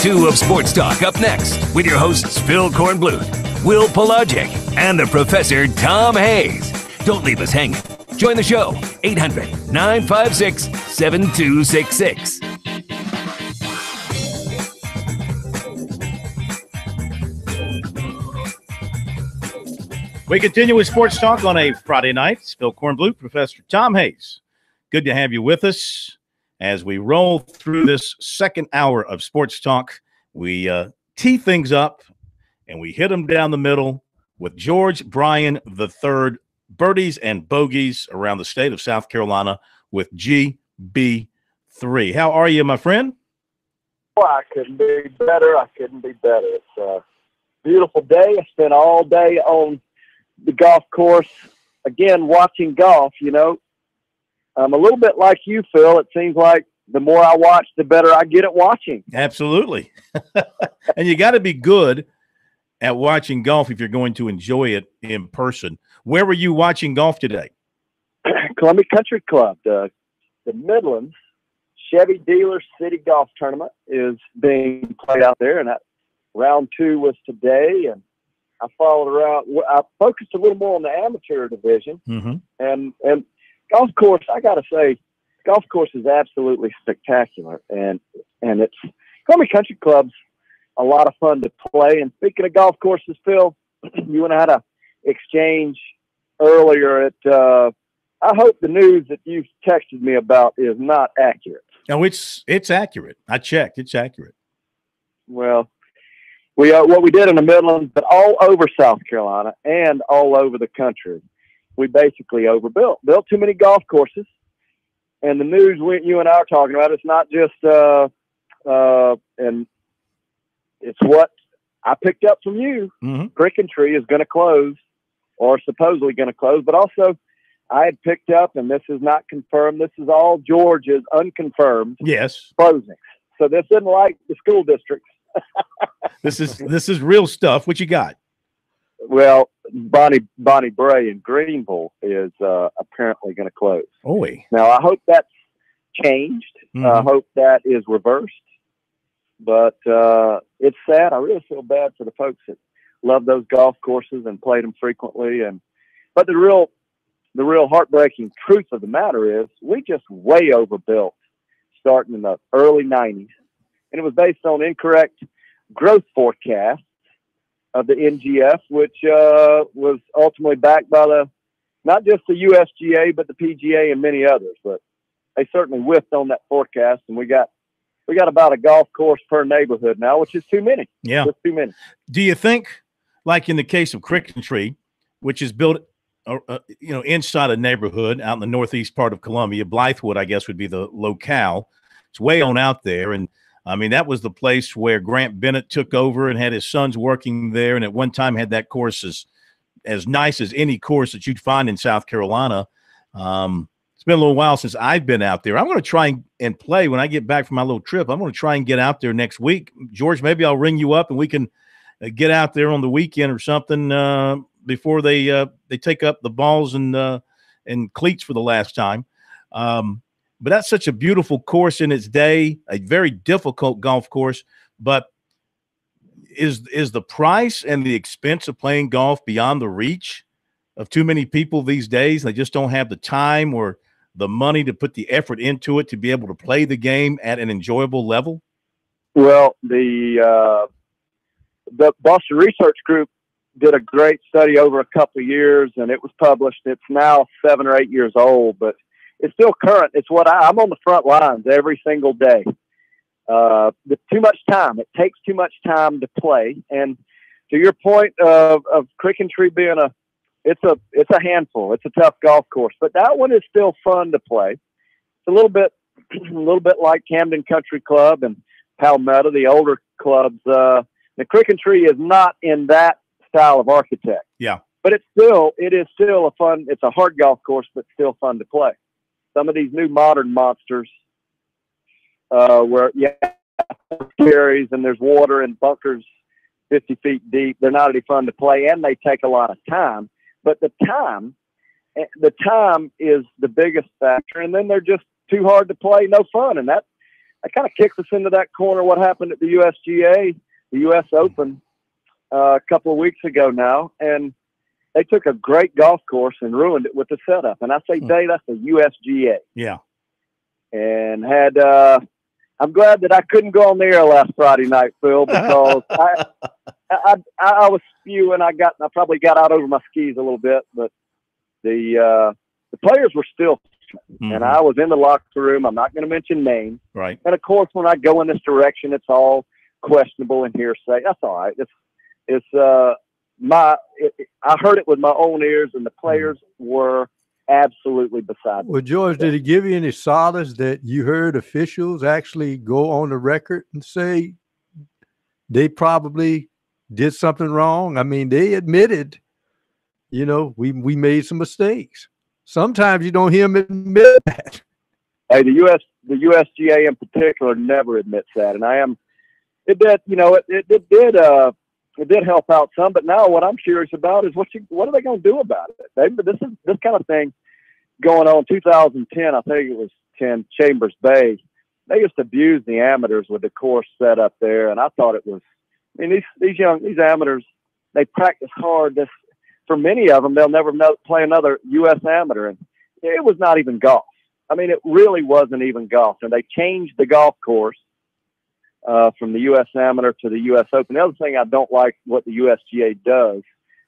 2 of Sports Talk up next with your hosts Phil Kornbluth, Will Pelagic, and the Professor Tom Hayes. Don't leave us hanging. Join the show, 800-956-7266. We continue with Sports Talk on a Friday night. It's Phil Kornbluth, Professor Tom Hayes. Good to have you with us as we roll through this second hour of Sports Talk. We tee things up and we hit them down the middle with George Bryan III, birdies and bogeys around the state of South Carolina with GB3. How are you, my friend? Well, I couldn't be better. It's a beautiful day. I spent all day on the golf course, again, watching golf. You know, I'm a little bit like you, Phil. It seems like the more I watch, the better I get at watching. Absolutely. And you got to be good at watching golf if you're going to enjoy it in person. Where were you watching golf today? Columbia Country Club, the Midlands Chevy Dealer City Golf Tournament is being played out there, and that round 2 was today, and I followed around. I focused a little more on the amateur division, and golf course. I got to say, golf course is absolutely spectacular, and it's Columbia Country Club's a lot of fun to play. And speaking of golf courses, Phil, you and I had a exchange earlier. I hope the news that you texted me about is not accurate. No, it's accurate. I checked. It's accurate. Well, what we did in the Midlands, but all over South Carolina and all over the country, we basically overbuilt, built too many golf courses. And the news you and I are talking about, it's not just, and it's what I picked up from you. Cricketry is going to close, or supposedly going to close, but also I had picked up, and this is not confirmed. This is all Georgia's unconfirmed closings. So this isn't like the school districts. This is real stuff. What you got? Well, Bonnie Bray in Greenville is apparently going to close. Oh, now I hope that's changed. I hope that is reversed. But it's sad. I really feel bad for the folks that love those golf courses and played them frequently. But the real heartbreaking truth of the matter is we just way overbuilt starting in the early 90s. And it was based on incorrect growth forecasts of the NGF, which was ultimately backed by not just the USGA, but the PGA and many others. But they certainly whiffed on that forecast, and we got about a golf course per neighborhood now, which is too many. Yeah. Just too many. Do you think, like in the case of Cricketry, which is built inside a neighborhood out in the northeast part of Columbia, Blythewood, I guess, would be the locale. It's way on out there. And I mean, that was the place where Grant Bennett took over and had his sons working there. And at one time had that course as nice as any course that you'd find in South Carolina. It's been a little while since I've been out there. I'm going to try and play when I get back from my little trip. I'm going to try and get out there next week. George, maybe I'll ring you up and we can get out there on the weekend or something before they take up the balls and cleats for the last time. But that's such a beautiful course in its day, a very difficult golf course. But is the price and the expense of playing golf beyond the reach of too many people these days? They just don't have the time or the money to put the effort into it to be able to play the game at an enjoyable level? Well, the Boston Research Group did a great study over a couple of years, and it was published. It's now 7 or 8 years old, but it's still current. It's what I'm on the front lines every single day. Too much time. It takes too much time to play. And to your point of Cricketry being it's a handful. It's a tough golf course, but that one is still fun to play. It's a little bit like Camden Country Club and Palmetto, the older clubs. The Cricketry is not in that style of architect. Yeah, but it is still a fun. It's a hard golf course, but still fun to play. Some of these new modern monsters, where carries and there's water and bunkers 50 feet deep, they're not any fun to play, and they take a lot of time. But the time is the biggest factor, and then they're just too hard to play, no fun. And that kind of kicks us into that corner. What happened at the USGA, the U.S. Open, a couple of weeks ago now, and they took a great golf course and ruined it with the setup. And I say, Dave, that's the USGA. Yeah. And had I'm glad that I couldn't go on the air last Friday night, Phil, because I was spewing. I probably got out over my skis a little bit, but the players were still, and I was in the locker room. I'm not going to mention names, right? And of course, when I go in this direction, it's all questionable and hearsay. That's all right. I heard it with my own ears, and the players were absolutely beside me. Well, George, did it give you any solace that you heard officials actually go on the record and say they probably did something wrong? I mean, they admitted, we made some mistakes. Sometimes you don't hear them admit that. Hey, the USGA in particular never admits that, and it did help out some. But now what I'm curious about is what are they going to do about it? This kind of thing going on 2010, I think it was 10, Chambers Bay. They just abused the amateurs with the course set up there, and I thought it was. I mean, these amateurs, they practice hard. For many of them, they'll never play another U.S. amateur, and it was not even golf. I mean, it really wasn't even golf, and they changed the golf course from the U.S. Amateur to the U.S. Open. The other thing I don't like what the USGA does,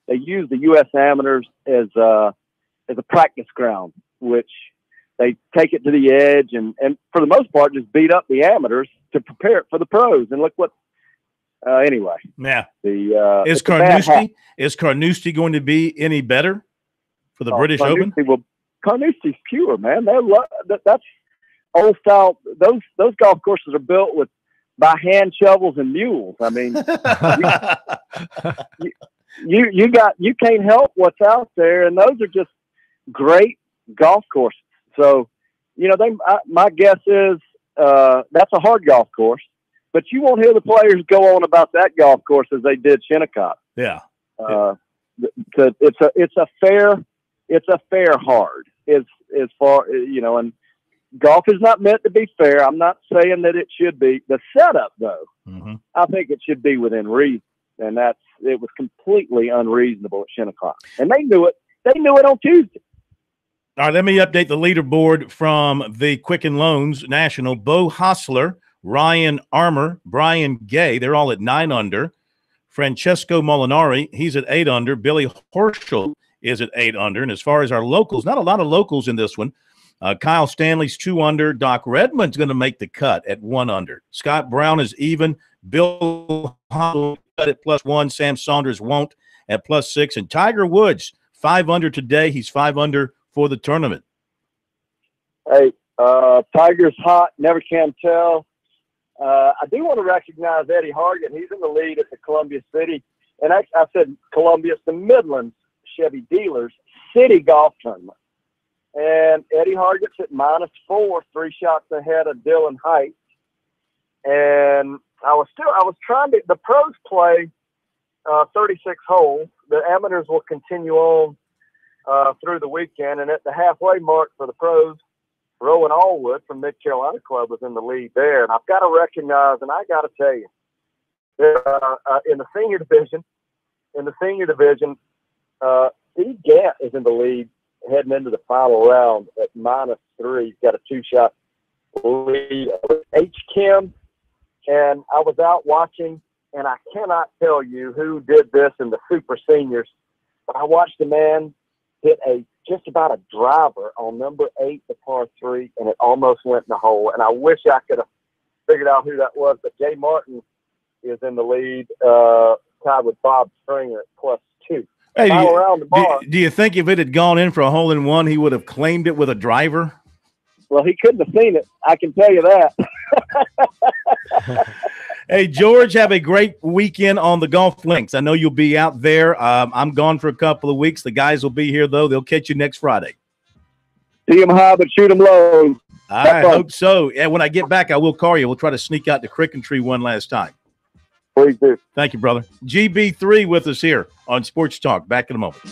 they use the U.S. Amateurs as a practice ground, which they take it to the edge and for the most part just beat up the amateurs to prepare it for the pros. And look what anyway. Yeah. Is Carnoustie going to be any better for the British Open? Well, Carnoustie's pure, man. That's old style. Those golf courses are built by hand shovels and mules. I mean, you can't help what's out there, and those are just great golf courses. So, my guess is that's a hard golf course, but you won't hear the players go on about that golf course as they did Shinnecock. Yeah. It's a fair hard as far, and golf is not meant to be fair. I'm not saying that it should be. The setup, though, I think it should be within reason, and it was completely unreasonable at Shinnecock, and they knew it. They knew it on Tuesday. All right, let me update the leaderboard from the Quicken Loans National. Bo Hostler, Ryan Armour, Brian Gay, they're all at 9 under. Francesco Molinari, he's at 8 under. Billy Horschel is at 8 under. And as far as our locals, not a lot of locals in this one. Kyle Stanley's 2 under. Doc Redmond's going to make the cut at 1 under. Scott Brown is even. Bill Hostler at +1. Sam Saunders won't at +6. And Tiger Woods, 5 under today. He's 5 under for the tournament. Hey, Tiger's hot. Never can tell. I do want to recognize Eddie Hargett. He's in the lead at the Columbia City. And I said Columbia, it's the Midlands Chevy Dealers City Golf Tournament. And Eddie Hargett's at -4, 3 shots ahead of Dylan Height. And I was trying to, the pros play 36 holes. The amateurs will continue on through the weekend. And at the halfway mark for the pros, Rowan Allwood from Mid Carolina Club was in the lead there. And I've got to recognize, and I got to tell you, in the senior division, Steve Gant is in the lead heading into the final round at -3. He's got a 2-shot lead with H. Kim. And I was out watching, and I cannot tell you who did this in the super seniors. But I watched a man hit just about a driver on number 8, the par 3, and it almost went in the hole. And I wish I could have figured out who that was, but Jay Martin is in the lead, tied with Bob Stringer at +2. Hey, do you think if it had gone in for a hole-in-one, he would have claimed it with a driver? Well, he couldn't have seen it. I can tell you that. Hey, George, have a great weekend on the golf links. I know you'll be out there. I'm gone for a couple of weeks. The guys will be here, though. They'll catch you next Friday. See them high, but shoot them low. I hope so. Yeah, when I get back, I will call you. We'll try to sneak out the Cricketry one last time. Please do. Thank you, brother. GB3 with us here on Sports Talk. Back in a moment.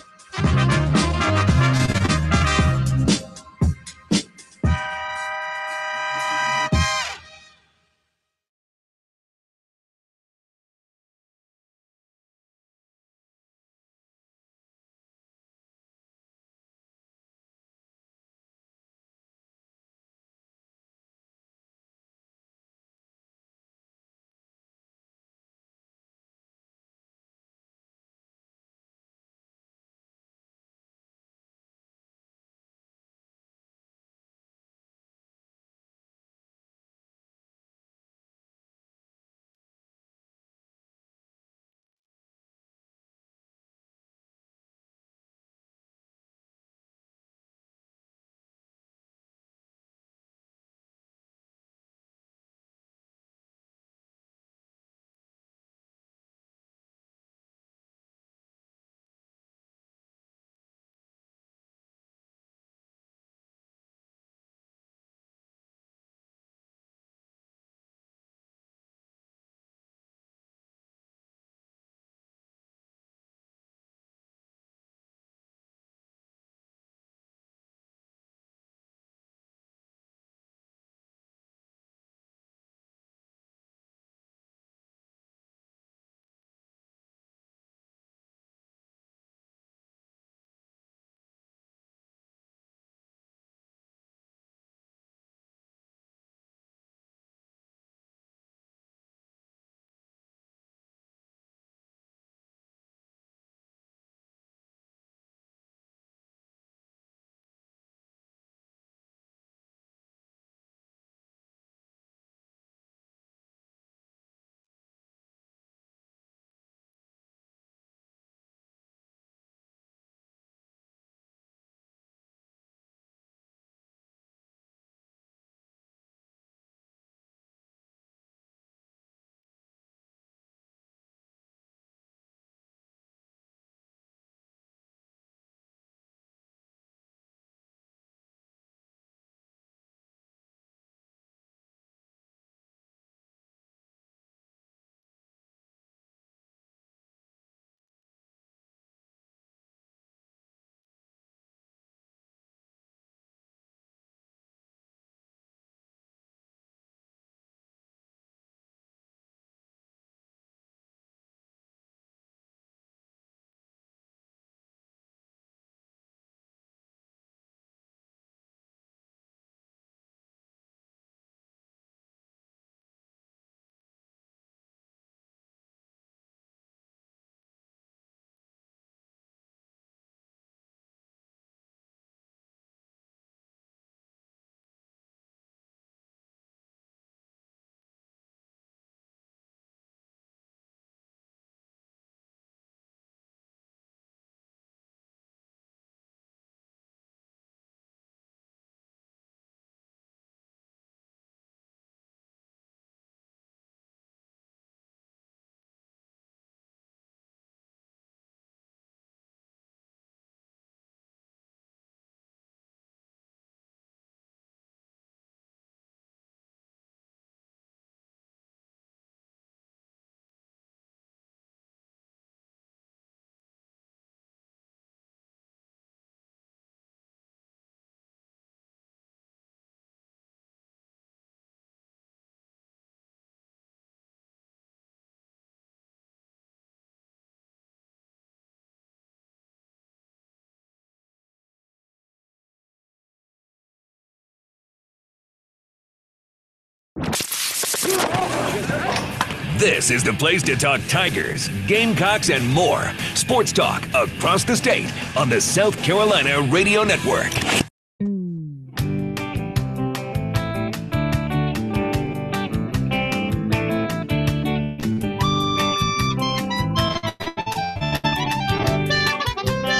This is the place to talk Tigers, Gamecocks, and more. Sports talk across the state on the South Carolina Radio Network.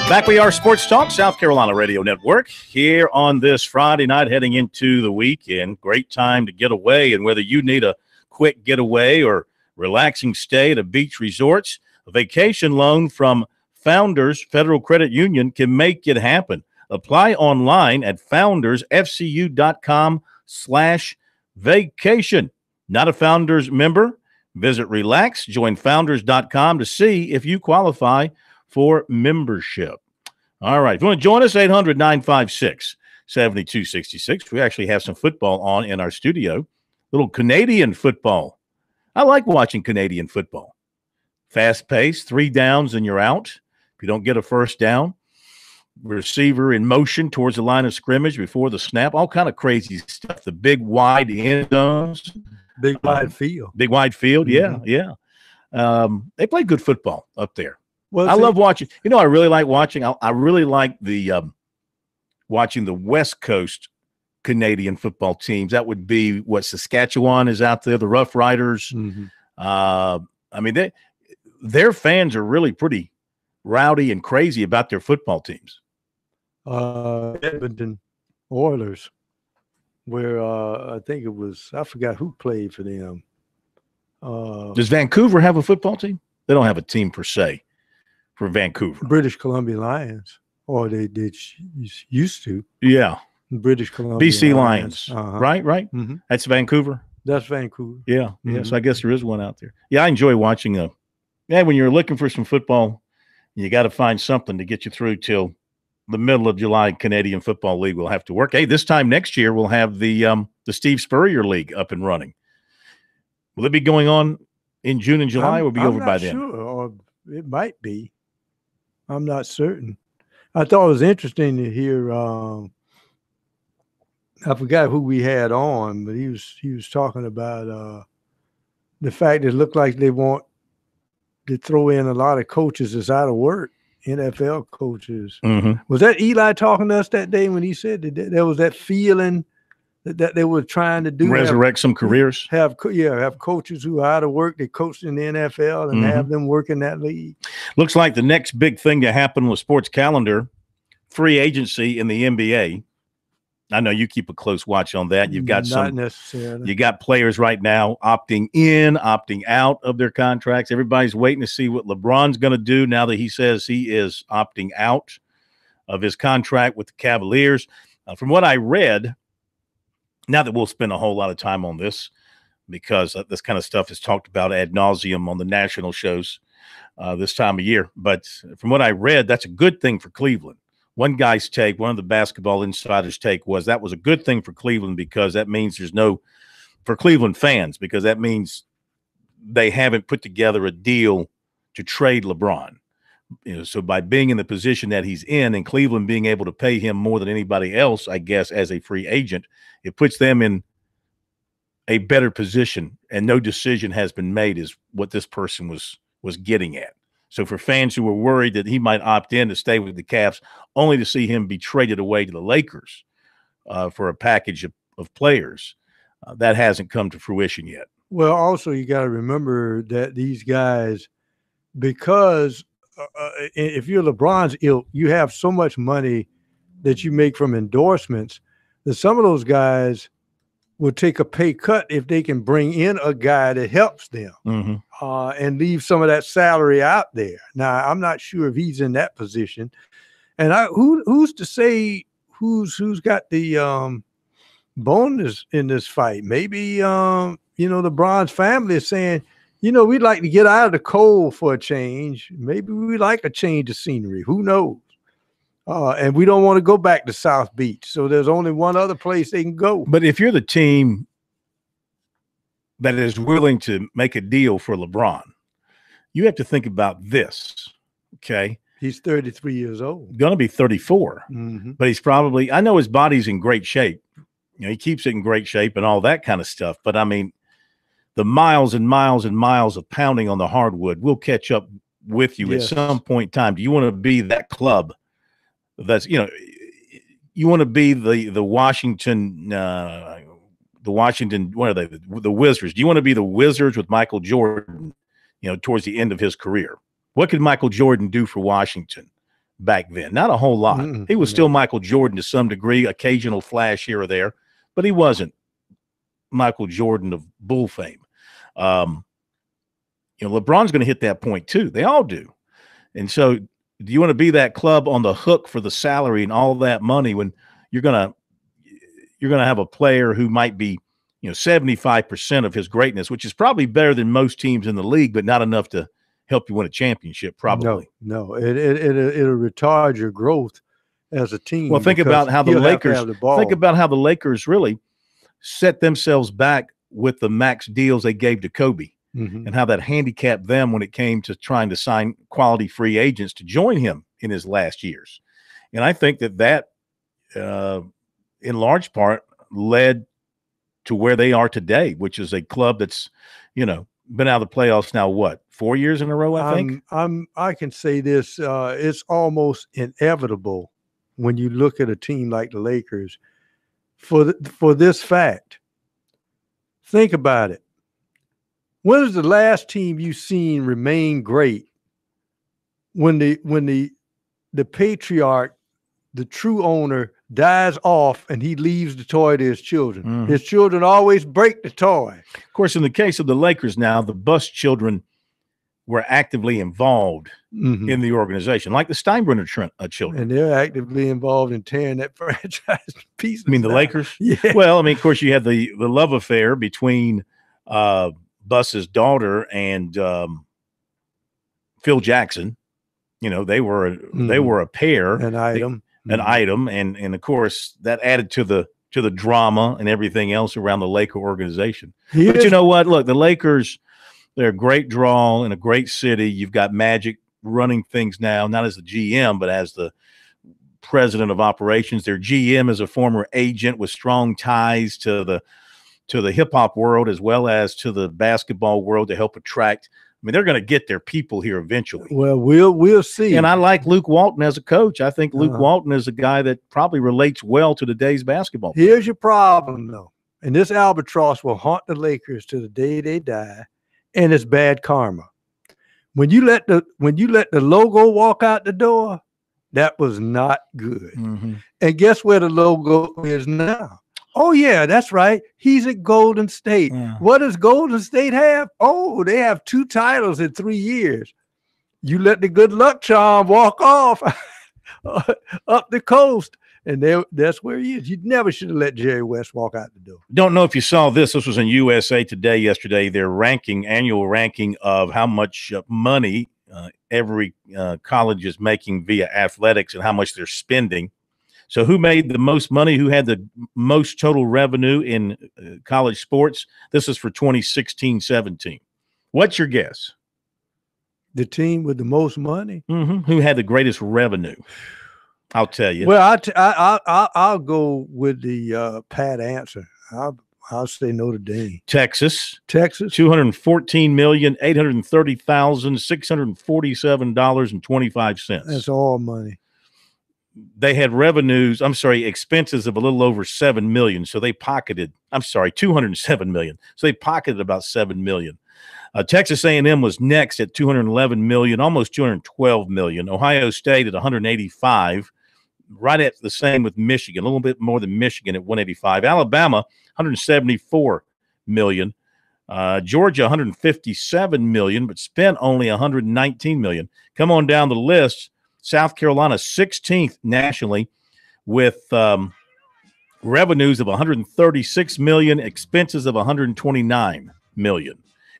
Back we are, Sports Talk, South Carolina Radio Network, here on this Friday night heading into the weekend. Great time to get away, and whether you need a quick getaway or relaxing stay at a beach resorts, a vacation loan from Founders Federal Credit Union can make it happen. Apply online at foundersfcu.com/vacation. Not a Founders member? Visit Relax, join founders.com to see if you qualify for membership. All right. If you want to join us, 800-956-7266. We actually have some football on in our studio. Little Canadian football. I like watching Canadian football. Fast pace, 3 downs and you're out. If you don't get a first down, receiver in motion towards the line of scrimmage before the snap, all kind of crazy stuff. The big wide end zones. Big wide field. Big wide field, yeah. They play good football up there. Well, I love watching. You know, I really like watching. I really like the watching the West Coast Canadian football teams. That would be what Saskatchewan is out there, the Rough Riders. Mm-hmm. I mean, their fans are really pretty rowdy and crazy about their football teams. Edmonton Oilers, where I think it was, I forgot who played for them. Does Vancouver have a football team? They don't have a team per se. For Vancouver, British Columbia Lions, or they used to. Yeah, British Columbia BC Lions. Right. Mm-hmm. That's Vancouver. That's Vancouver. Yeah, Mm-hmm. yeah. So I guess there is one out there. Yeah, I enjoy watching when you're looking for some football, you got to find something to get you through till the middle of July. Canadian Football League will have to work. Hey, this time next year we'll have the Steve Spurrier League up and running. Will it be going on in June and July? Or will it be over by then? Sure, or it might be. I'm not certain. I thought it was interesting to hear. I forgot who we had on, but he was talking about the fact that it looked like they want to throw in a lot of coaches that's out of work, NFL coaches. Mm-hmm. Was that Eli talking to us that day when he said that there was that feeling that they were trying to do? Resurrect some careers? Have coaches who are out of work, they coach in the NFL and have them work in that league. Looks like the next big thing to happen with sports calendar, free agency in the NBA. I know you keep a close watch on that. You've got Not necessarily. You got players right now opting in, opting out of their contracts. Everybody's waiting to see what LeBron's going to do now that he says he is opting out of his contract with the Cavaliers. From what I read, not that we'll spend a whole lot of time on this because this kind of stuff is talked about ad nauseum on the national shows this time of year. But from what I read, that's a good thing for Cleveland. One guy's take, one of the basketball insiders' take was that was a good thing for Cleveland because that means for Cleveland fans, because that means they haven't put together a deal to trade LeBron. So by being in the position that he's in and Cleveland being able to pay him more than anybody else, I guess, as a free agent, it puts them in a better position, and no decision has been made is what this person was getting at. So for fans who were worried that he might opt in to stay with the Cavs, only to see him be traded away to the Lakers for a package of players, that hasn't come to fruition yet. Well, also you got to remember that these guys, because if you're LeBron's ilk, you have so much money that you make from endorsements that some of those guys will take a pay cut if they can bring in a guy that helps them and leave some of that salary out there. Now, I'm not sure if he's in that position. And who's to say who's got the bonus in this fight? Maybe, LeBron's family is saying, we'd like to get out of the cold for a change. Maybe we like a change of scenery. Who knows? And we don't want to go back to South Beach. So there's only one other place they can go. But if you're the team that is willing to make a deal for LeBron, you have to think about this, okay? He's 33 years old. Going to be 34. But he's probably – I know his body's in great shape. He keeps it in great shape and all that kind of stuff. But, I mean, the miles and miles and miles of pounding on the hardwood will catch up with you at some point in time. Do you want to be that club that's, you want to be the Washington, what are they? The Wizards. Do you want to be the Wizards with Michael Jordan, towards the end of his career? What could Michael Jordan do for Washington back then? Not a whole lot. He was still Michael Jordan to some degree, occasional flash here or there, but he wasn't Michael Jordan of Bull fame. LeBron's going to hit that point too. They all do. And so do you want to be that club on the hook for the salary and all that money when you're going to have a player who might be, 75% of his greatness, which is probably better than most teams in the league, but not enough to help you win a championship, probably. No, it'll retard your growth as a team. Well, think about how the Lakers really set themselves back with the max deals they gave to Kobe, and how that handicapped them when it came to trying to sign quality free agents to join him in his last years. And I think that in large part led to where they are today, which is a club that's, been out of the playoffs now, 4 years in a row, I think? I can say this, it's almost inevitable when you look at a team like the Lakers for this fact. Think about it. When is the last team you've seen remain great? When the patriarch, the true owner, dies off and he leaves the toy to his children. His children always break the toy. Of course, in the case of the Lakers now, the Bust children were actively involved in the organization, like the Steinbrenner children. And they're actively involved in tearing that franchise to pieces. You mean the Lakers? Yeah. Well, of course, you had the love affair between Bust's daughter and Phil Jackson. They were a pair. An item. And of course, that added to the drama and everything else around the Laker organization. But you know what? Look, the Lakers, they're a great draw in a great city. You've got Magic running things now, not as the GM, but as the president of operations. Their GM is a former agent with strong ties to the hip hop world as well as to the basketball world to help attract. They're going to get their people here eventually. Well, we'll see. And I like Luke Walton as a coach. I think Luke Walton is a guy that probably relates well to today's basketball. Here's your problem, though. And this albatross will haunt the Lakers to the day they die, and it's bad karma. When you let the logo walk out the door, that was not good. And guess where the logo is now? Oh, yeah, that's right. He's at Golden State. Yeah. What does Golden State have? Oh, they have 2 titles in 3 years. You let the good luck charm walk off up the coast, and that's where he is. You never should have let Jerry West walk out the door. Don't know if you saw this. This was in USA Today yesterday. Their annual ranking of how much money every college is making via athletics and how much they're spending. So who made the most money? Who had the most total revenue in college sports? This is for 2016-17. What's your guess? The team with the most money? Who had the greatest revenue? I'll tell you. Well, I'll go with the pat answer. I'll say Notre Dame. Texas. $214,830,647.25. That's all money. They had expenses of a little over $7 million. So they pocketed, $207 million. So they pocketed about $7 million. Texas A&M was next at $211 million, almost $212 million. Ohio State at $185, right at the same with Michigan, a little bit more than Michigan at $185. Alabama, $174 million. Georgia, $157 million, but spent only $119 million. Come on down the list. South Carolina, 16th nationally with revenues of $136 million, expenses of $129 million.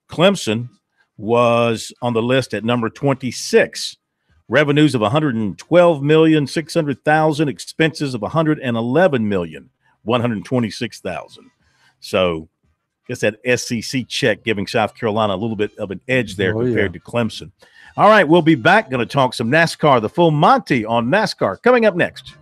Clemson was on the list at number 26, revenues of $112,600,000, expenses of $111,126,000. So I guess that SEC check giving South Carolina a little bit of an edge there compared to Clemson. All right, we'll be back. Going to talk some NASCAR, the full Monty on NASCAR, coming up next.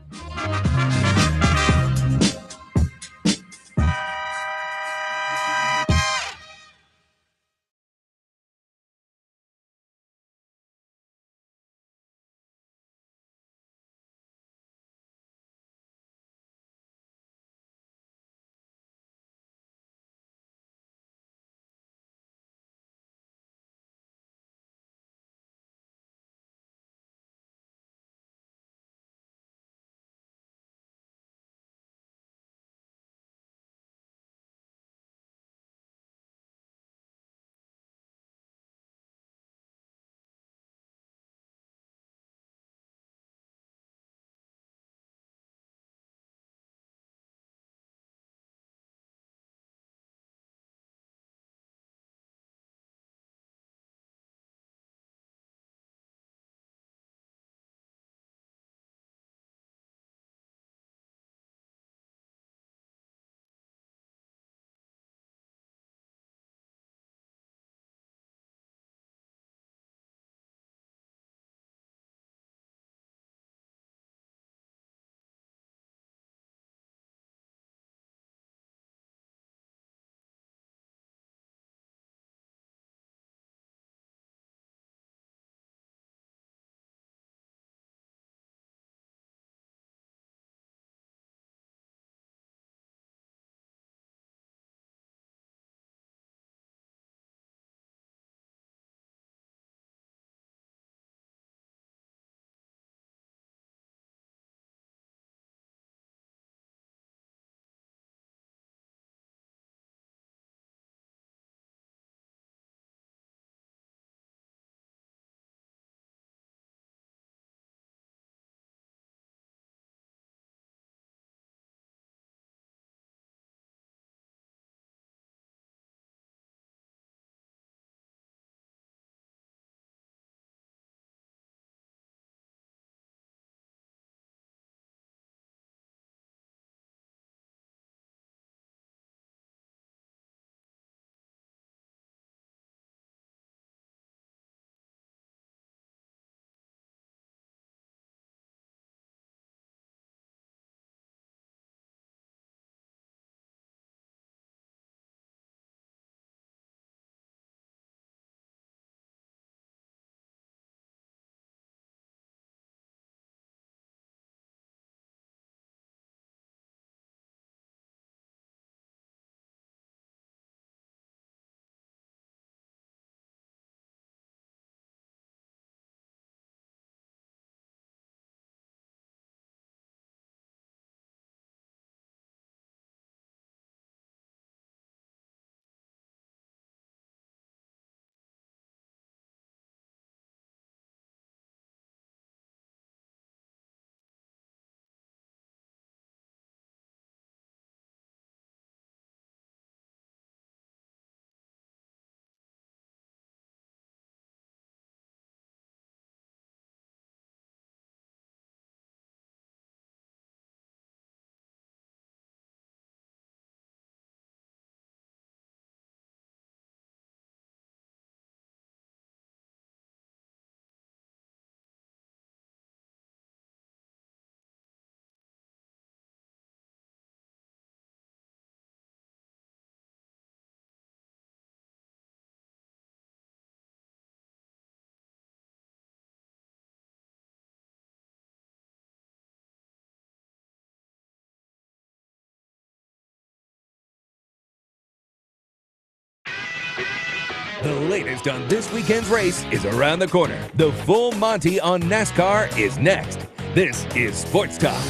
The latest on this weekend's race is around the corner. The full Monty on NASCAR is next. This is Sports Talk.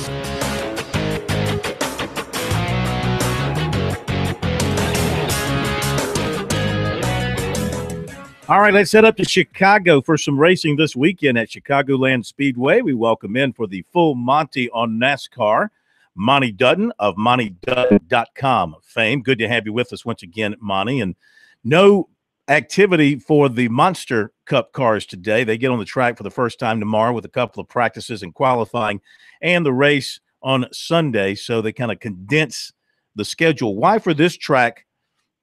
All right, let's head up to Chicago for some racing this weekend at Chicagoland Speedway. We welcome in for the full Monty on NASCAR, Monty Dutton of MontyDutton.com fame. Good to have you with us once again, Monty. And no activity for the Monster Cup cars today. They get on the track for the first time tomorrow with a couple of practices and qualifying and the race on Sunday. So they kind of condense the schedule. Why for this track?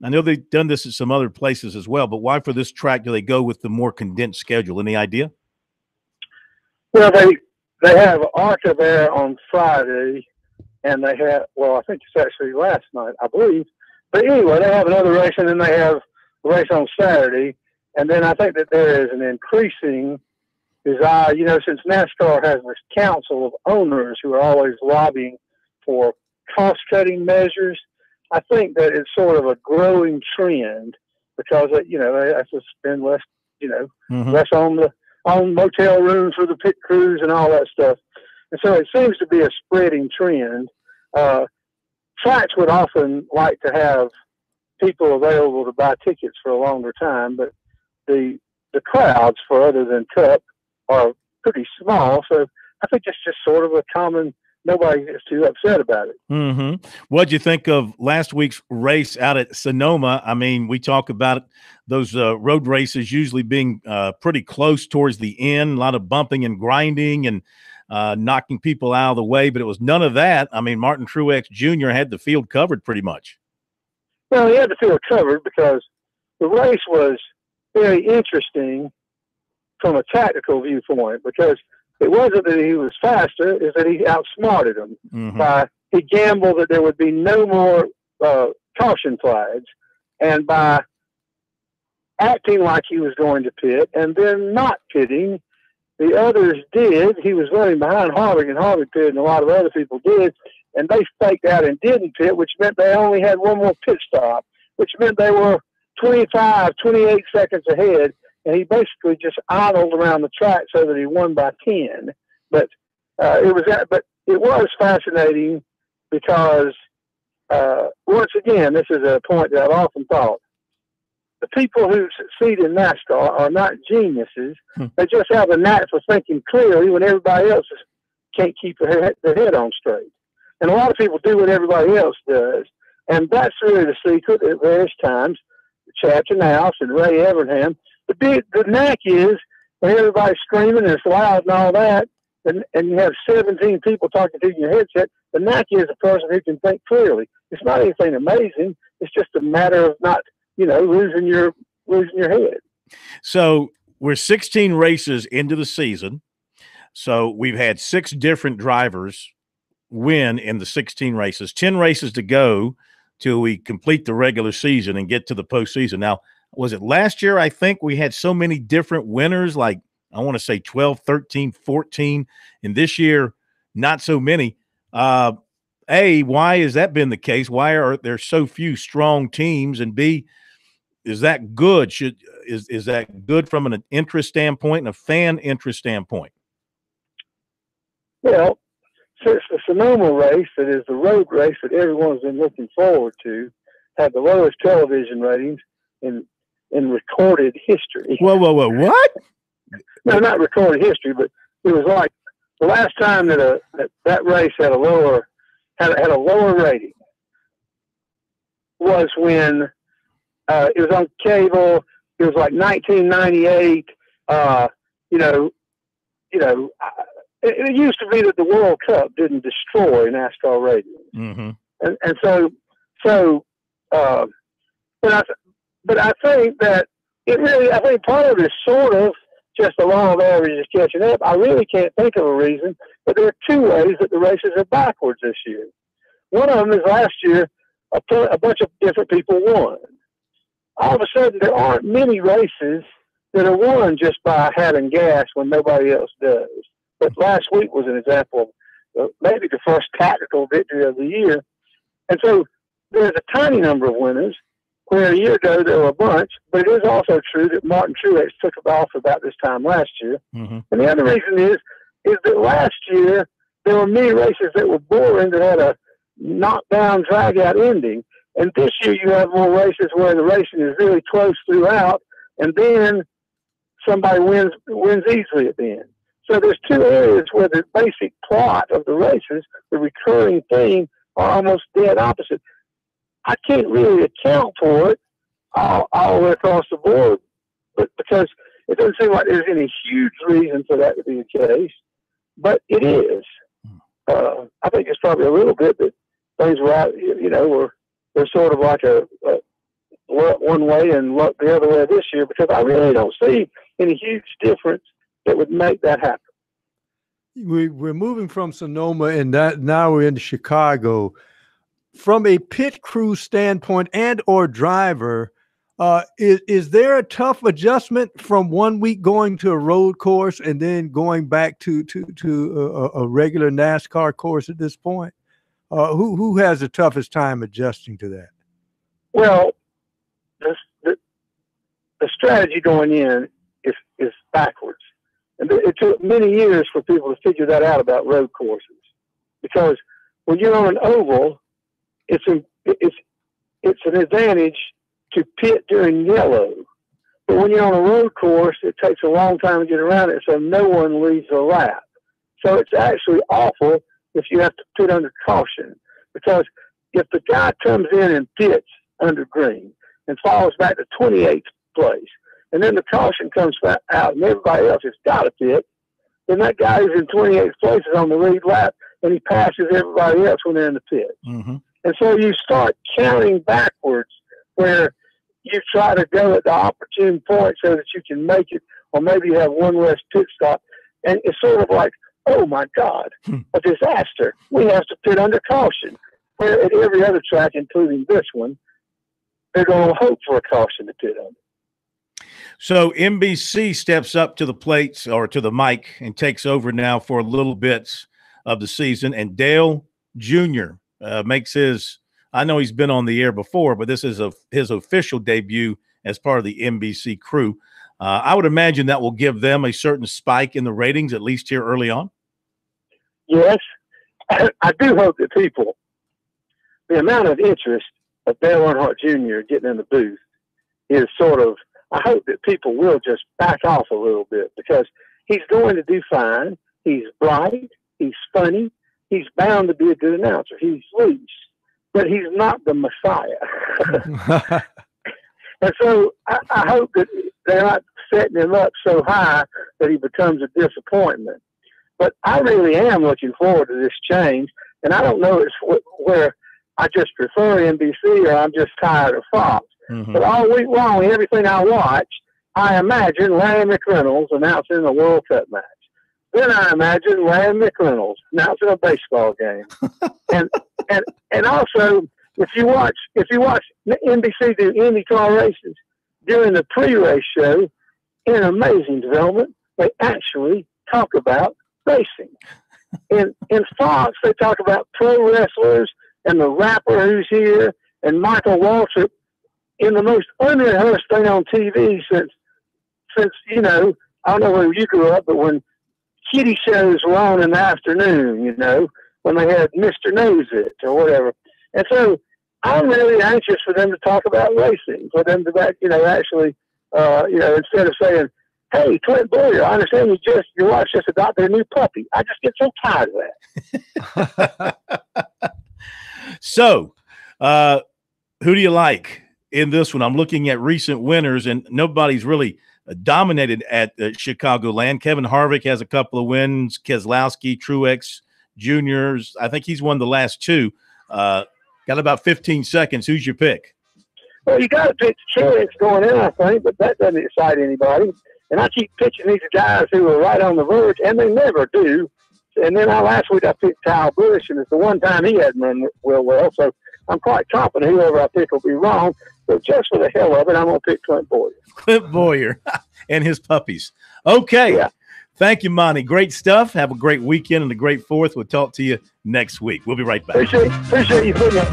I know they've done this at some other places as well, but why for this track do they go with the more condensed schedule? Any idea? Well, they have ARCA there on Friday, and they have, well, I think it's actually last night, I believe. But anyway, they have another race, and then they have a race on Saturday. And then I think that there is an increasing desire, since NASCAR has this council of owners who are always lobbying for cost-cutting measures. I think that it's sort of a growing trend because, they have to spend less, less on motel rooms for the pit crews and all that stuff. And so it seems to be a spreading trend. Tracks would often like to have people available to buy tickets for a longer time, but the crowds for other than Cup are pretty small. So I think it's just sort of a common. Nobody gets too upset about it. Mm-hmm. What'd you think of last week's race out at Sonoma? I mean, we talk about those road races usually being pretty close towards the end, a lot of bumping and grinding and knocking people out of the way, but it was none of that. I mean, Martin Truex Jr. had the field covered pretty much. Well, he had the field covered because the race was very interesting from a tactical viewpoint because it wasn't that he was faster, it's that he outsmarted him. Mm-hmm. He gambled that there would be no more caution flags, and by acting like he was going to pit and then not pitting, the others did. He was running behind Harvick, and Harvick pitted, and a lot of other people did, and they faked out and didn't pit, which meant they only had one more pit stop, which meant they were 25, 28 seconds ahead. And he basically just idled around the track so that he won by 10. But it was fascinating because once again, this is a point that I've often thought. The people who succeed in NASCAR are not geniuses. They just have a knack for thinking clearly when everybody else can't keep their head on straight. And a lot of people do what everybody else does. And that's really the secret at various times. Chad Knaus and Ray Evernham. The knack is when everybody's screaming and it's loud and all that, and you have 17 people talking to you in your headset, the knack is a person who can think clearly. It's not anything amazing. It's just a matter of not, losing your head. So we're 16 races into the season. So we've had 6 different drivers win in the 16 races, 10 races to go till we complete the regular season and get to the postseason. Now, was it last year? I think we had so many different winners, like I want to say 12, 13, 14. And this year, not so many. A, why has that been the case? Why are there so few strong teams? And B, is that good? Is that good from an interest standpoint and a fan interest standpoint? Well, since the Sonoma race, that is the road race that everyone's been looking forward to, had the lowest television ratings in recorded history. Whoa, what? No, not recorded history, but it was like the last time that that race had a lower rating was when it was on cable. It was like 1998. It used to be that the World Cup didn't destroy NASCAR ratings, mm-hmm. and so. But I think that I think part of it is sort of just the law of averages catching up. I really can't think of a reason, but there are 2 ways that the races are backwards this year. One of them is last year, a bunch of different people won. All of a sudden, there aren't many races that are won just by having gas when nobody else does. But last week was an example of maybe the first tactical victory of the year. And so there's a tiny number of winners. where a year ago there were a bunch, but it is also true that Martin Truex took it off about this time last year. Mm-hmm. And the other reason is that last year there were many races that were boring that had a knockdown, drag-out ending. And this year you have more races where the racing is really close throughout, and then somebody wins easily at the end. So there's two areas where the basic plot of the races, the recurring theme, are almost dead opposite. I can't really account for it all the way across the board, but because it doesn't seem like there's any huge reason for that to be the case, but it is. I think it's probably a little bit that things were out, they're sort of like a one way and luck the other way this year, because I really don't see any huge difference that would make that happen. We're moving from Sonoma, and now we're into Chicago. From a pit crew standpoint and or driver, is there a tough adjustment from 1 week going to a road course and then going back to a regular NASCAR course at this point? Who has the toughest time adjusting to that? Well, the strategy going in is backwards. And it took many years for people to figure that out about road courses, because when you're on an oval, it's an advantage to pit during yellow. But when you're on a road course, it takes a long time to get around it, so no one leads a lap. So it's actually awful if you have to pit under caution, because if the guy comes in and pits under green and falls back to 28th place, and then the caution comes out and everybody else has got to pit, then that guy who's in 28th place is on the lead lap, and he passes everybody else when they're in the pit. Mm-hmm. And so you start counting backwards, where you try to go at the opportune point so that you can make it, or maybe you have one less pit stop. And it's sort of like, oh my God, a disaster. We have to pit under caution. Where at every other track, including this one, they're going to hope for a caution to pit under. So NBC steps up to the plates or to the mic and takes over now for little bits of the season. And Dale Jr. Makes his, I know he's been on the air before, but this is his official debut as part of the NBC crew. I would imagine that will give them a certain spike in the ratings, at least here early on. Yes. I do hope that the amount of interest of Dale Earnhardt Jr. getting in the booth is sort of, I hope that people will just back off a little bit, because he's going to do fine. He's bright. He's funny. He's bound to be a good announcer. He's loose, but he's not the Messiah. And so I hope that they're not setting him up so high that he becomes a disappointment. But I really am looking forward to this change. And I don't know if it's where I just prefer NBC or I'm just tired of Fox. Mm-hmm. But all week long, everything I watch, I imagine Larry McReynolds announcing a World Cup match. Then I imagine Larry McReynolds announcing a baseball game. and also, if you watch NBC do IndyCar races during the pre-race show, in an amazing development, they actually talk about racing. In Fox, they talk about pro wrestlers and the rapper who's here and Michael Waltrip in the most unrehearsed thing on TV since I don't know where you grew up, but when kiddie shows were on in the afternoon, when they had Mr. Knows It or whatever. And so I'm really anxious for them to talk about racing, for them to actually, instead of saying, hey, Clint Boyer, I understand your wife just adopted a new puppy. I just get so tired of that. So, who do you like in this one? I'm looking at recent winners, and nobody's really dominated at Chicagoland. Kevin Harvick has a couple of wins. Keselowski, Truex Jr.'s. I think he's won the last two. Got about 15 seconds. Who's your pick? Well, you got to pick Truex going in, I think, but that doesn't excite anybody. And I keep pitching these guys who are right on the verge, and they never do. And then last week I picked Kyle Busch, and it's the one time he hadn't run well. So I'm quite confident whoever I pick will be wrong. But just for the hell of it, I'm going to pick Clint Boyer. Clint Boyer and his puppies. Okay. Yeah. Thank you, Monty. Great stuff. Have a great weekend and a great 4th. We'll talk to you next week. We'll be right back. Appreciate you putting up.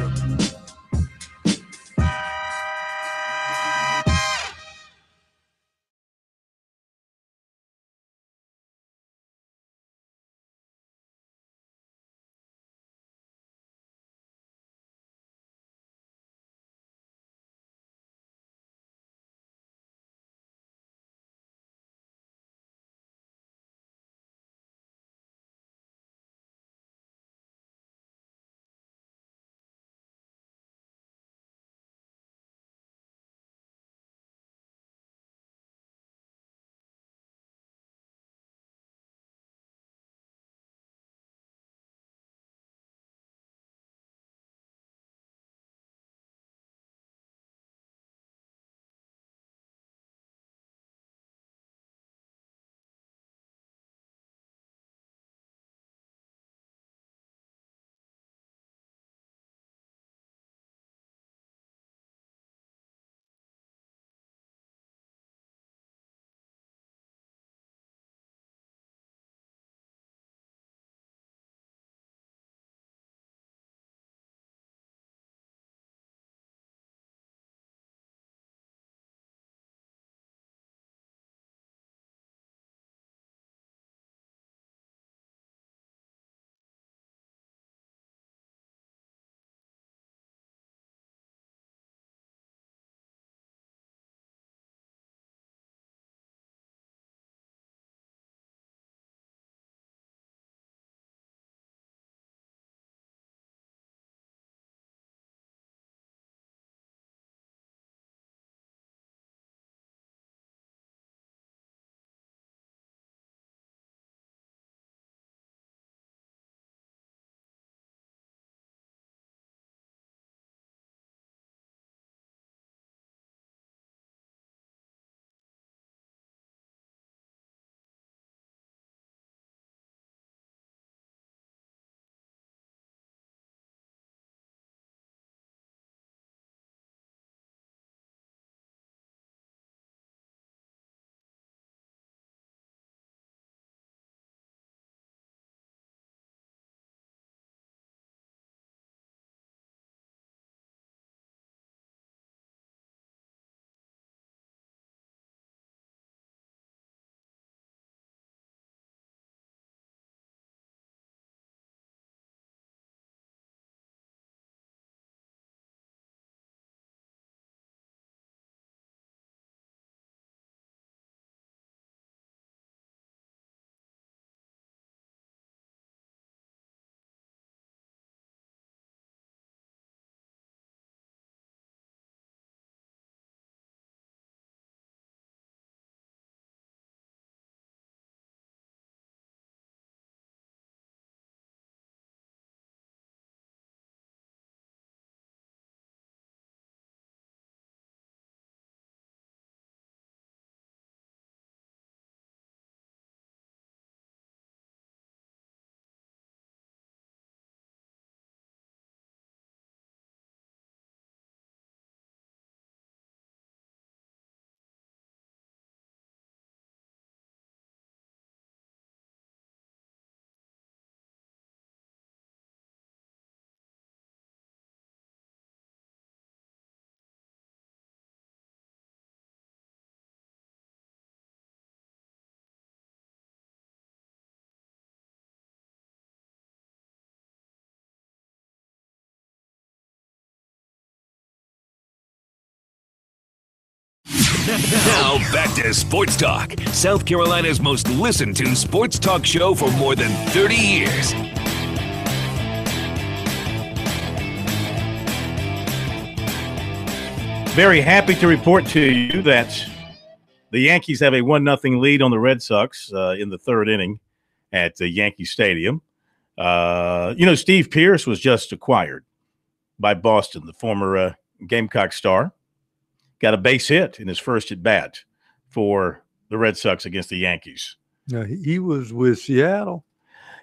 Now back to Sports Talk, South Carolina's most listened to sports talk show for more than 30 years. Very happy to report to you that the Yankees have a 1-0 lead on the Red Sox in the third inning at Yankee Stadium. Steve Pearce was just acquired by Boston, the former Gamecock star. Got a base hit in his first at-bat for the Red Sox against the Yankees. Now, he was with Seattle.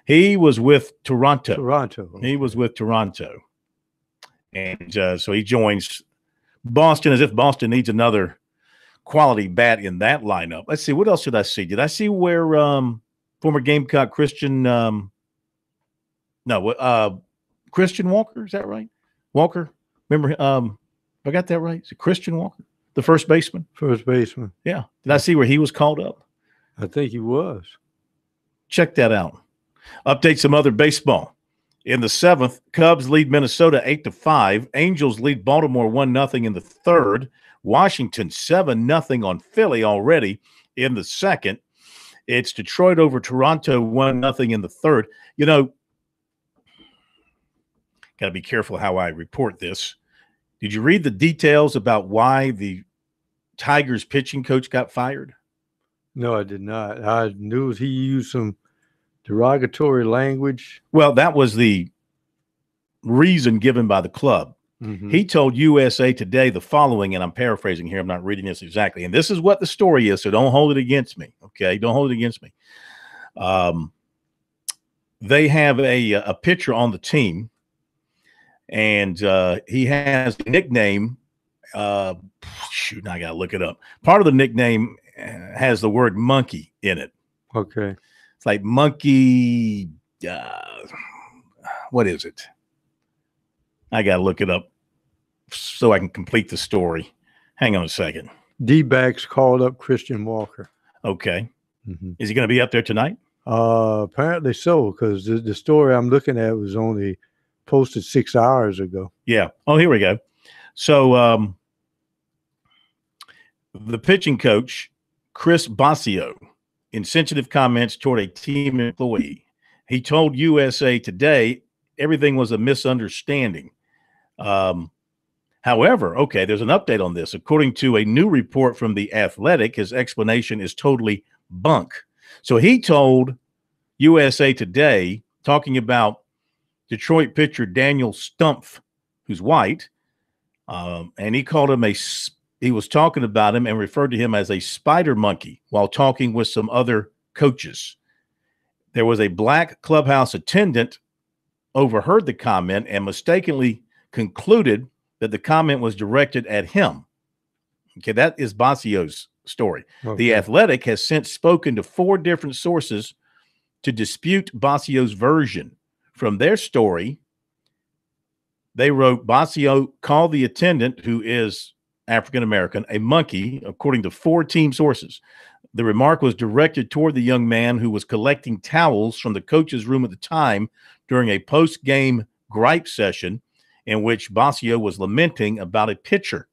He was with Toronto. He was with Toronto. And so he joins Boston as if Boston needs another quality bat in that lineup. Let's see. What else did I see? Did I see where former Gamecock Christian Christian Walker, is that right? Walker? Remember, I got that right? Is it Christian Walker? The first baseman? First baseman. Yeah. Did I see where he was called up? I think he was. Check that out. Update some other baseball. In the seventh, Cubs lead Minnesota 8-5. Angels lead Baltimore 1-0 in the third. Washington 7-0 on Philly already in the second. It's Detroit over Toronto 1-0 in the third. Got to be careful how I report this. Did you read the details about why the Tigers pitching coach got fired? No, I did not. I knew he used some derogatory language. Well, that was the reason given by the club. Mm-hmm. He told USA Today the following, and I'm paraphrasing here. I'm not reading this exactly. And this is what the story is, so don't hold it against me, okay? Don't hold it against me. They have a pitcher on the team, and he has a nickname. Now I got to look it up. Part of the nickname has the word monkey in it. Okay. It's like monkey. What is it? I got to look it up so I can complete the story. Hang on a second. D-backs called up Christian Walker. Okay. Mm-hmm. Is he going to be up there tonight? Apparently so, because the story I'm looking at was only posted 6 hours ago. Yeah. Oh, here we go. So the pitching coach, Chris Basio, in sensitive comments toward a team employee, he told USA Today everything was a misunderstanding. However, okay, there's an update on this. According to a new report from The Athletic, his explanation is totally bunk. So he told USA Today, talking about Detroit pitcher Daniel Stumpf, who's white, and he called him he was talking about him and referred to him as a spider monkey while talking with some other coaches. There was a black clubhouse attendant overheard the comment and mistakenly concluded that the comment was directed at him. Okay, that is Basio's story. Okay. The Athletic has since spoken to 4 different sources to dispute Basio's version. From their story, they wrote, Basio called the attendant, who is African-American, a monkey, according to 4 team sources. The remark was directed toward the young man who was collecting towels from the coach's room at the time during a post-game gripe session in which Basio was lamenting about a pitcher.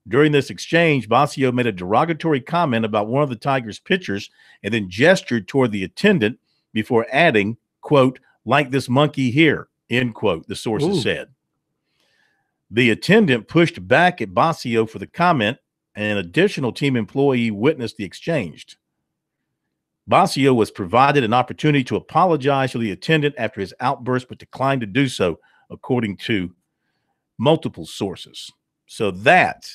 During this exchange, Basio made a derogatory comment about one of the Tigers' pitchers and then gestured toward the attendant before adding, quote, like this monkey here, end quote, the sources said. The attendant pushed back at Basio for the comment, and an additional team employee witnessed the exchange. Basio was provided an opportunity to apologize to the attendant after his outburst, but declined to do so, according to multiple sources. So that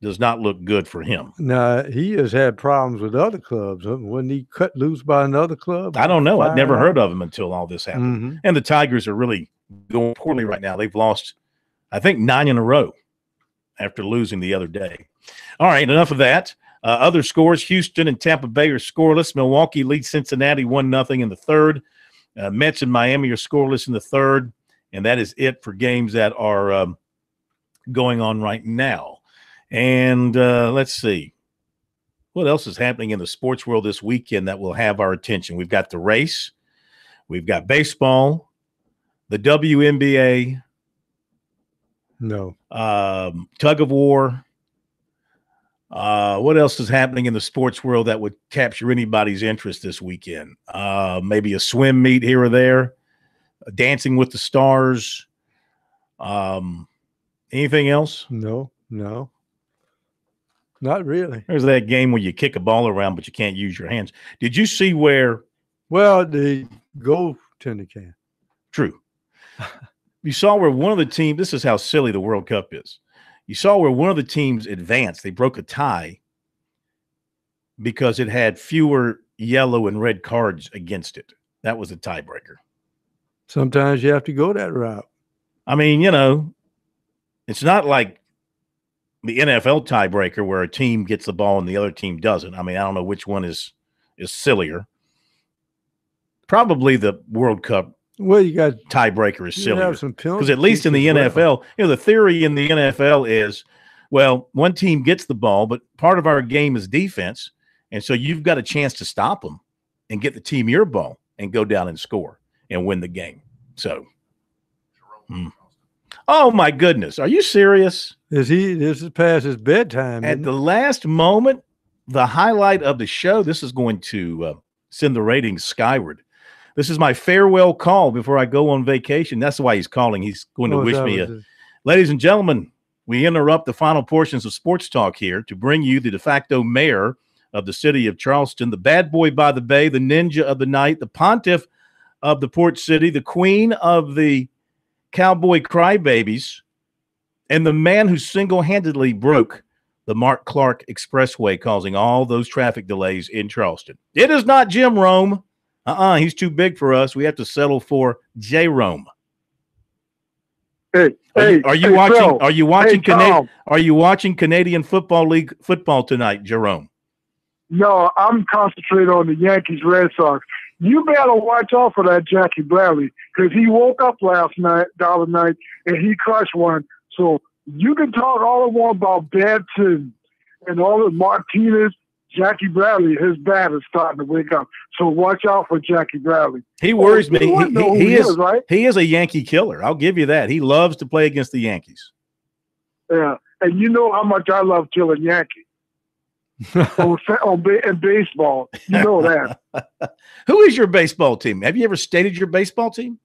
does not look good for him. Now, he has had problems with other clubs. Wasn't he cut loose by another club? I don't know. I'd never heard of him until all this happened. Mm-hmm. And the Tigers are really going poorly right now. They've lost, I think, 9 in a row after losing the other day. All right, enough of that. Other scores, Houston and Tampa Bay are scoreless. Milwaukee leads Cincinnati 1-0 in the third. Mets and Miami are scoreless in the third. And that is it for games that are going on right now. And let's see. What else is happening in the sports world this weekend that will have our attention? We've got the race. We've got baseball, the WNBA. No. Tug of war. What else is happening in the sports world that would capture anybody's interest this weekend? Maybe a swim meet here or there, Dancing with the Stars. Anything else? No, not really. There's that game where you kick a ball around, but you can't use your hands. Did you see where? Well, the goaltender can. True. You saw where one of the teams, this is how silly the World Cup is. You saw where one of the teams advanced. They broke a tie because it had fewer yellow and red cards against it. That was a tiebreaker. Sometimes you have to go that route. I mean, it's not like the NFL tiebreaker where a team gets the ball and the other team doesn't. I mean, I don't know which one is sillier. Probably the World Cup. Well, you got tiebreaker is sillier because at least in the NFL, the theory in the NFL is, well, one team gets the ball, but part of our game is defense, and so you've got a chance to stop them and get the team your ball and go down and score and win the game. So, oh my goodness, are you serious? This is past his bedtime. At the last moment, the highlight of the show. This is going to send the ratings skyward. This is my farewell call before I go on vacation. That's why he's calling. He's going to wish me Ladies and gentlemen, we interrupt the final portions of Sports Talk here to bring you the de facto mayor of the city of Charleston, the bad boy by the bay, the ninja of the night, the pontiff of the port city, the queen of the cowboy crybabies, and the man who single-handedly broke the Mark Clark Expressway, causing all those traffic delays in Charleston. It is not Jim Rome. He's too big for us. We have to settle for J. Rome. Are you watching Canadian Football League football tonight, Jerome? No, I'm concentrating on the Yankees Red Sox. You better watch out for that Jackie Bradley because he woke up last night, the other night, and he crushed one. So you can talk all the more about Benson and all the Martinez. Jackie Bradley, his bat is starting to wake up. So watch out for Jackie Bradley. He worries me. He is, right? He is a Yankee killer. I'll give you that. He loves to play against the Yankees. Yeah, and you know how much I love killing Yankees. in baseball, you know that. Who is your baseball team? Have you ever stated your baseball team?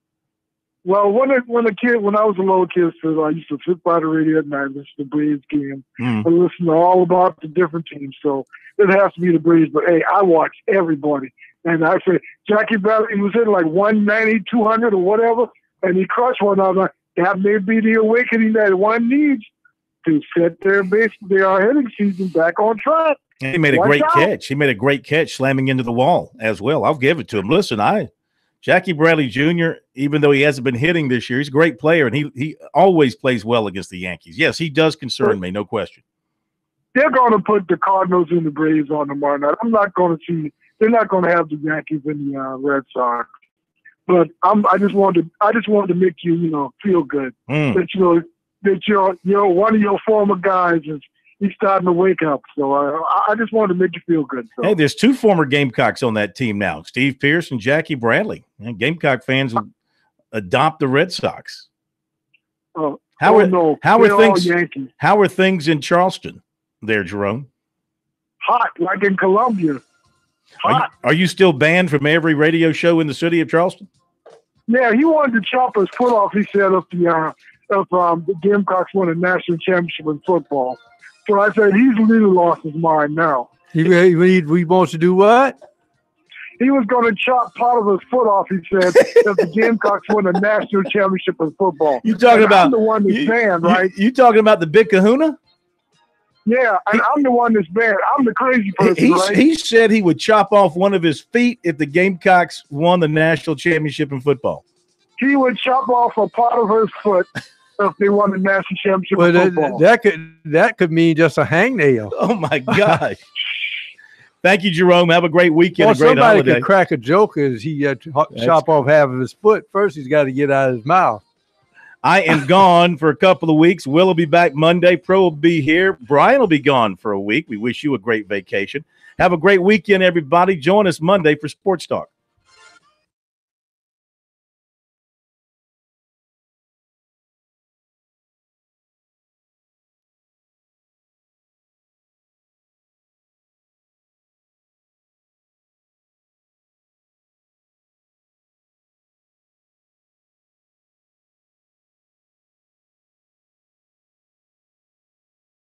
Well, when I was a little kid, I used to sit by the radio at night, listen to the Braves game, and listen to all about the different teams. So it has to be the Braves. But hey, I watch everybody, and I say Jackie Bradley, he was hitting like 190, 200 or whatever, and he crushed one. I was like, that may be the awakening that one needs to set their hitting season back on track. He made a great catch. He made a great catch, slamming into the wall as well. I'll give it to him. Listen, Jackie Bradley Jr., even though he hasn't been hitting this year, he's a great player, and he always plays well against the Yankees. Yes, he does concern me, no question. They're going to put the Cardinals and the Braves on tomorrow night. I'm not going to see – they're not going to have the Yankees and the Red Sox. But I just wanted to make you, feel good that you're one of your former guys is he's starting to wake up. So I just wanted to make you feel good. So. Hey, there's two former Gamecocks on that team now, Steve Pierce and Jackie Bradley. And Gamecock fans will adopt the Red Sox. How are things in Charleston there, Jerome? Hot, like in Columbia. Hot. Are you still banned from every radio show in the city of Charleston? Yeah, he wanted to chop his foot off, he said, if the Gamecocks won a national championship in football. So I said, he's really lost his mind now. He wants to do what? He was going to chop part of his foot off, he said, if the Gamecocks won a national championship in football. You talking about I'm the one that's banned, right? You talking about the Big Kahuna? Yeah, and I'm the one that's banned. I'm the crazy person, right? He said he would chop off one of his feet if the Gamecocks won the national championship in football. He would chop off a part of his foot if they won the national championship in football. That could mean just a hangnail. Oh, my gosh. Thank you, Jerome. Have a great weekend, well, a great somebody holiday. Could crack a joke as he chop off half of his foot. First, he's got to get out of his mouth. I am gone for a couple of weeks. Will will be back Monday. Pro will be here. Brian will be gone for a week. We wish you a great vacation. Have a great weekend, everybody. Join us Monday for Sports Talk.